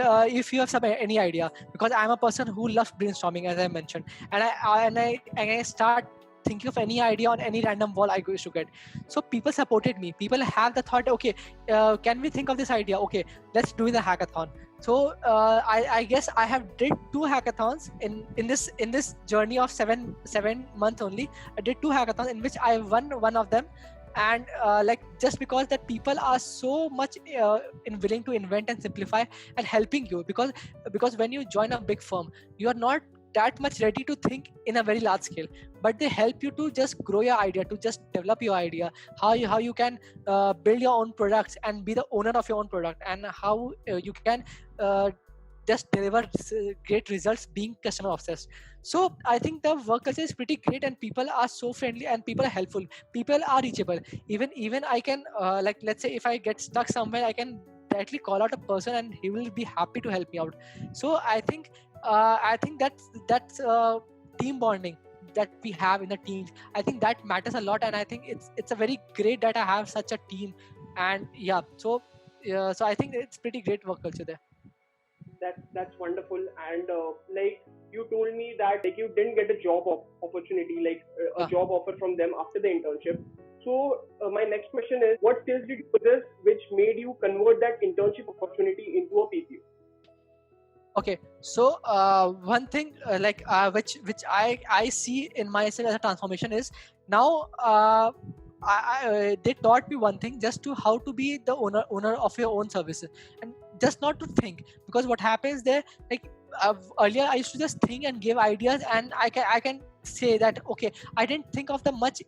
B: if you have any idea, because I'm a person who loves brainstorming, as I mentioned, and I start thinking of any idea on any random wall I used to get. So people supported me. People have the thought, okay, can we think of this idea? Okay, let's do the hackathon. So I guess I have did 2 hackathons in this journey of 7 months only. I did 2 hackathons in which I won one of them, and like just because that people are so much willing to invent and simplify and helping you, because when you join a big firm, you are not that much ready to think in a very large scale, but they help you to just grow your idea, to just develop your idea, how you can build your own products and be the owner of your own product, and how you can just deliver great results being customer obsessed. So I think the work culture is pretty great, and people are so friendly, and people are helpful, people are reachable. Even I can like let's say if I get stuck somewhere, I can directly call out a person and he will be happy to help me out. So I think that's team bonding that we have in the teams. I think that matters a lot, and I think it's a very great that I have such a team. And yeah, so I think it's pretty great work culture there.
A: That's wonderful. And like you told me that like you didn't get a job opportunity, like a job offer from them after the internship. So my next question is, what skills did you possess which made you convert that internship opportunity into a PPO?
B: Okay, so one thing which I see in myself as a transformation is now they taught me one thing, just to how to be the owner of your own services, and just not to think, because what happens there, like earlier I used to just think and give ideas, and I can say that okay, I didn't think of the much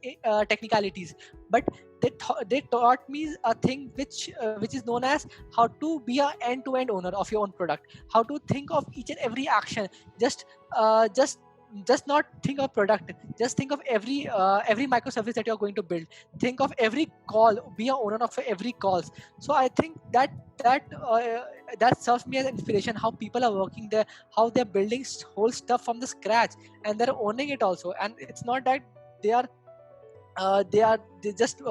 B: technicalities, but they taught me a thing which is known as how to be a end-to-end owner of your own product, how to think of each and every action, just uh, just just not think of product, just think of every microservice that you're going to build, think of every call, be a owner of every calls. So I think that serves me as inspiration, how people are working there, how they're building whole stuff from the scratch, and they're owning it also. And it's not that they are they're just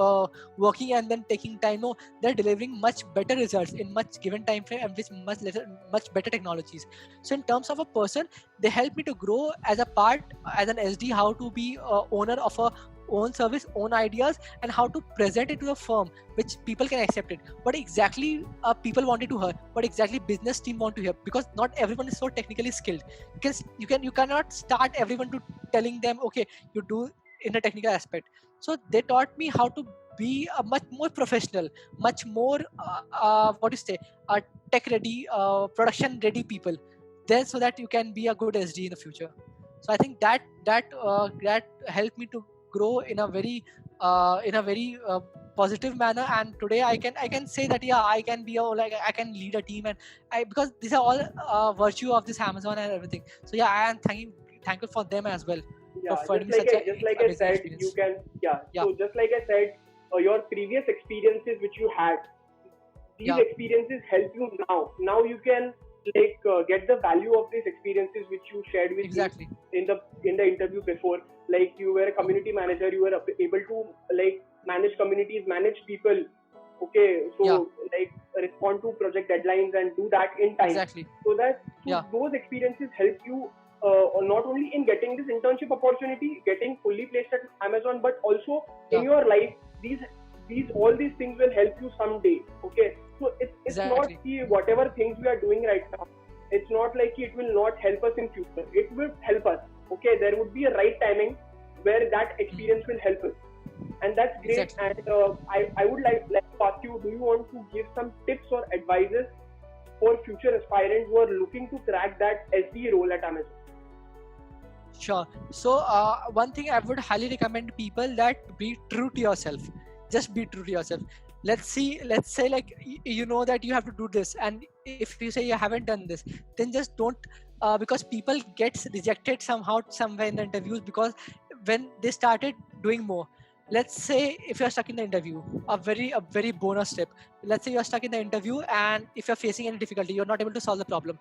B: working and then taking time. No, they're delivering much better results in much given time frame, and with much better technologies. So in terms of a person, they help me to grow as a part, as an SD, how to be owner of a own service, own ideas, and how to present it to the firm which people can accept it. What exactly people wanted to hear, what exactly business team want to hear, because not everyone is so technically skilled, because you cannot start everyone to telling them okay, you do in a technical aspect. So they taught me how to be a much more professional, much more what do you say, tech ready, production ready people then, so that you can be a good SD in the future. So I think that helped me to grow in a very in a very positive manner, and today I can say that yeah, I can be I can lead a team, and because these are all virtue of this Amazon and everything. So yeah, I am thankful for them as well for
A: Yeah,
B: providing me such a
A: just like I
B: amazing
A: said, you
B: experience.
A: can, yeah.
B: Yeah,
A: So just like I said, your previous experiences which you had, these
B: yeah,
A: experiences help you now. Now you can get the value of these experiences which you shared with me
B: exactly.
A: in the interview before. Like you were a community manager, you were able to manage communities, manage people. Okay,
B: Yeah,
A: so respond to project deadlines and do that in time.
B: exactly.
A: So
B: Yeah,
A: those experiences help you not only in getting this internship opportunity, getting fully placed at Amazon, but also in
B: yeah,
A: your life. These all these things will help you someday. Okay, so it's not
B: exactly.
A: whatever things we are doing right now. It's not like it will not help us in future. It will help us. Okay, there would be a right timing where that experience will help us, and that's great.
B: Exactly.
A: And I would like to ask you, do you want to give some tips or advices for future aspirants who are looking to crack that SDA role at Amazon?
B: Sure. So one thing I would highly recommend people that be true to yourself. Just be true to yourself. Let's say like you know that you have to do this, and if you say you haven't done this, then just don't, because people gets rejected somehow somewhere in the interviews because when they started doing more. Let's say if you're stuck in the interview, a very bonus tip. Let's say you're stuck in the interview, and if you're facing any difficulty, you're not able to solve the problem.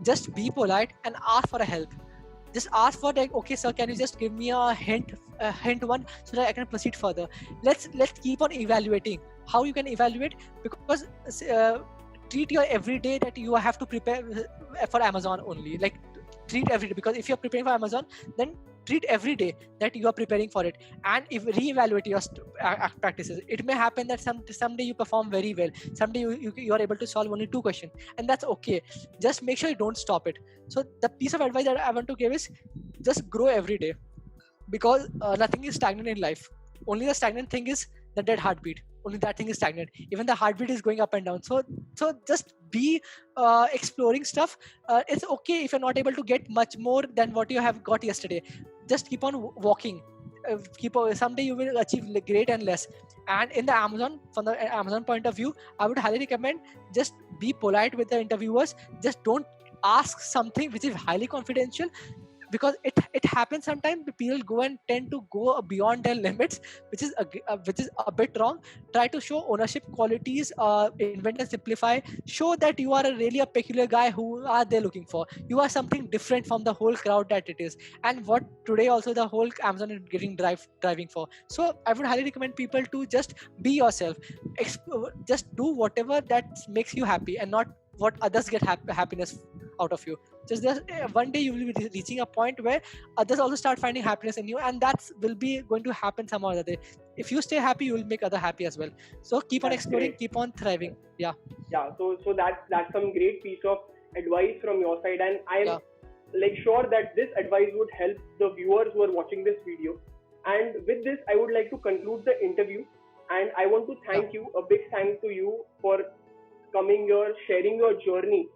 B: Just be polite and ask for a help. Just ask for like, okay sir, can you just give me a hint one, so that I can proceed further. Let's keep on evaluating how you can evaluate, because treat your every day that you have to prepare for Amazon only. Like treat every day, because if you're preparing for Amazon, then treat every day that you are preparing for it, and if reevaluate your practices. It may happen that someday you perform very well, someday you are able to solve only two questions, and that's okay. Just make sure you don't stop it. So the piece of advice that I want to give is just grow every day, because nothing is stagnant in life. Only the stagnant thing is the dead heartbeat. Only that thing is stagnant. Even the heartbeat is going up and down. So just be exploring stuff. It's okay if you're not able to get much more than what you have got yesterday. Just keep on walking. Keep on, someday you will achieve great and less. And in the Amazon, from the Amazon point of view, I would highly recommend just be polite with the interviewers. Just don't ask something which is highly confidential, because it happens sometimes people go and tend to go beyond their limits, which is a bit wrong. Try to show ownership qualities, invent and simplify. Show that you are really a peculiar guy who are they looking for. You are something different from the whole crowd that it is, and what today also the whole Amazon is getting driving for. So I would highly recommend people to just be yourself. Just do whatever that makes you happy, and not what others get happiness out of you. One day you will be reaching a point where others also start finding happiness in you, and that will be going to happen some other day. If you stay happy, you will make other happy as well. So keep on
A: That's
B: exploring,
A: great.
B: keep on thriving. Yeah.
A: Yeah, so that's some great piece of advice from your side, and I'm
B: Yeah.
A: sure that this advice would help the viewers who are watching this video. And with this, I would like to conclude the interview, and I want to
B: Yeah.
A: thank you, a big thank to you for coming here, sharing your journey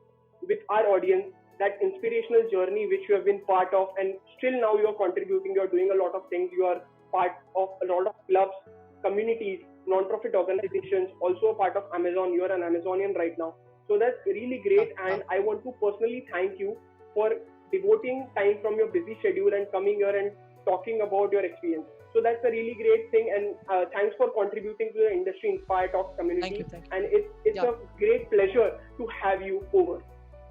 A: with our audience, that inspirational journey which you have been part of, and still now you are contributing, you are doing a lot of things, you are part of a lot of clubs, communities, non-profit organizations, also a part of Amazon. You are an Amazonian right now. So that's really
B: Yeah.
A: great, and I want to personally thank you for devoting time from your busy schedule and coming here and talking about your experience. So that's a really great thing, and thanks for contributing to the Industry Inspire Talks
B: Thank
A: community.
B: you. Thank you.
A: And it's
B: Yeah.
A: a great pleasure to have you over.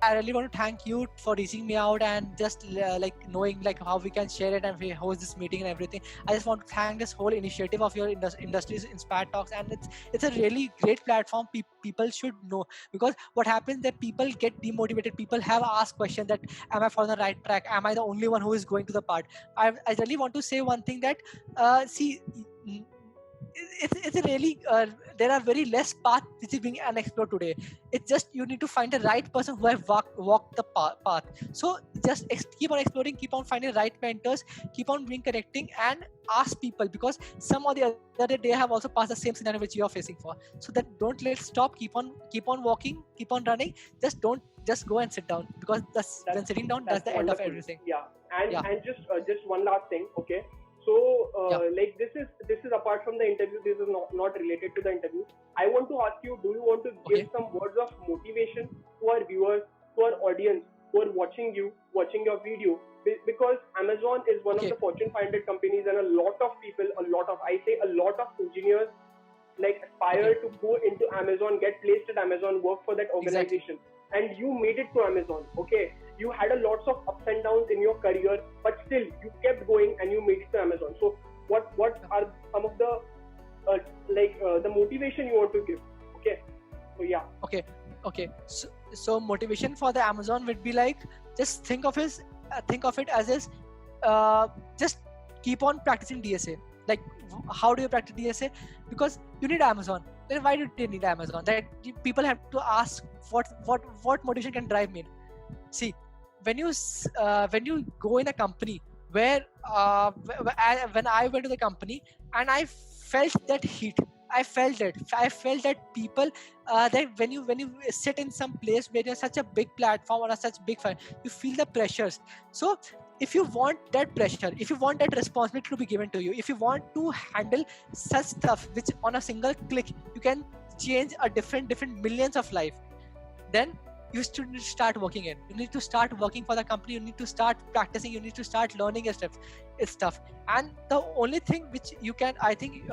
B: I really want to thank you for reaching me out, and just like knowing like how we can share it and we host this meeting and everything. I just want to thank this whole initiative of your Industries Inspired Talks, and it's a really great platform. People should know, because what happens that people get demotivated. People have asked questions that, am I on the right track? Am I the only one who is going to the part? I really want to say one thing that see. It's a really there are very less paths which is being unexplored today. It's just you need to find the right person who have walked the path. So just keep on exploring, keep on finding right mentors, keep on being connecting, and ask people, because some or the other they have also passed the same scenario which you are facing for. So that don't let stop, keep on walking, keep on running. Just go and sit down, because then sitting down, that's the end of
A: Wonderful.
B: everything.
A: Yeah, and
B: Yeah.
A: just one last thing, okay. So
B: Yeah.
A: like this is apart from the interview. This is not related to the interview. I want to ask you, do you want to give
B: Okay.
A: some words of motivation to our viewers, to our audience who are watching your video? Because Amazon is one of
B: Okay.
A: the Fortune 500 companies, and a lot of people, a lot of engineers like aspire
B: Okay.
A: to go into Amazon, get placed at Amazon, work for that
B: Exactly.
A: organization, and you made it to Amazon. Okay, you had a lots of ups and downs in your career, but still you kept going and you made it to Amazon. So what are some of the the motivation you want to give? Okay, so yeah.
B: Okay. So motivation for the Amazon would be like, just think of it as is, just keep on practicing DSA. Like, how do you practice DSA? Because you need Amazon. Then why do you need Amazon? That people have to ask what motivation can drive me. See, when you go in a company where when I went to the company and I felt that heat, I felt that people, that when you sit in some place where you're such a big platform or a such big fan, you feel the pressures. So if you want that pressure, if you want that responsibility to be given to you, if you want to handle such stuff which on a single click you can change a different millions of life, then you should start working in. You need to start working for the company. You need to start practicing. You need to start learning your stuff. And the only thing which you can, I think,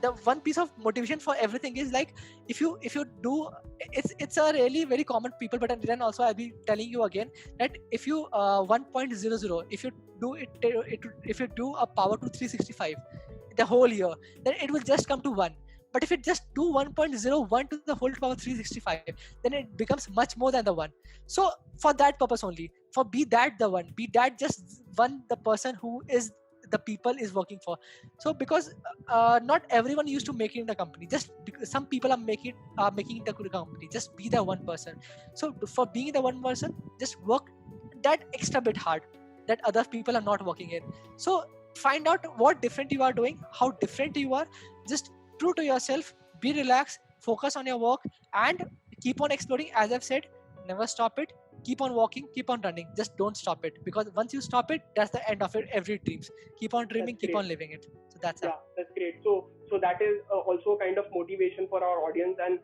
B: the one piece of motivation for everything is like, if you do, it's a really very common people. But then also I'll be telling you again that if you 1.00, if you do if you do a power to 365 the whole year, then it will just come to 1. But if it just do 1.01 to the whole power 365, then it becomes much more than the 1. So for that purpose only, for be that the one, be that just one, the person who is the people is working for. So because not everyone used to make it in the company, just because some people are making it a good company, just be the one person. So for being the one person, just work that extra bit hard that other people are not working in. So find out what different you are doing, how different you are. Just true to yourself, be relaxed, focus on your work, and keep on exploring. As I've said, never stop it. Keep on walking, keep on running. Just don't stop it, because once you stop it, that's the end of it. Every dreams. Keep on dreaming,
A: That's
B: keep
A: great.
B: on living it. So that's
A: Yeah, that's great. So that is also kind of motivation for our audience, and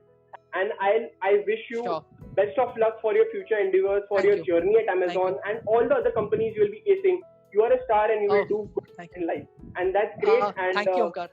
A: I wish you
B: sure.
A: best of luck for your future endeavors, for
B: Thank
A: your
B: you.
A: journey at Amazon, and all the other companies you will be acing. You are a star and you will do good
B: Thank
A: in
B: you.
A: life, and that's great. And
B: Thank you, Omkar.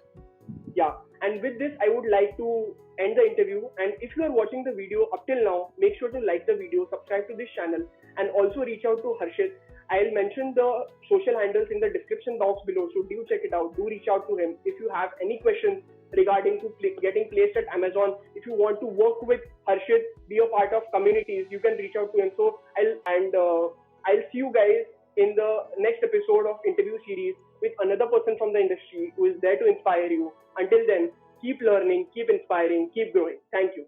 A: yeah, and with this, I would like to end the interview. And if you are watching the video up till now, make sure to like the video, subscribe to this channel, and also reach out to Harshit. I'll mention the social handles in the description box below, so do check it out. Do reach out to him if you have any questions regarding to getting placed at Amazon. If you want to work with Harshit, be a part of communities, you can reach out to him. So I'll see you guys in the next episode of interview series with another person from the industry who is there to inspire you. Until then, keep learning, keep inspiring, keep growing. Thank you.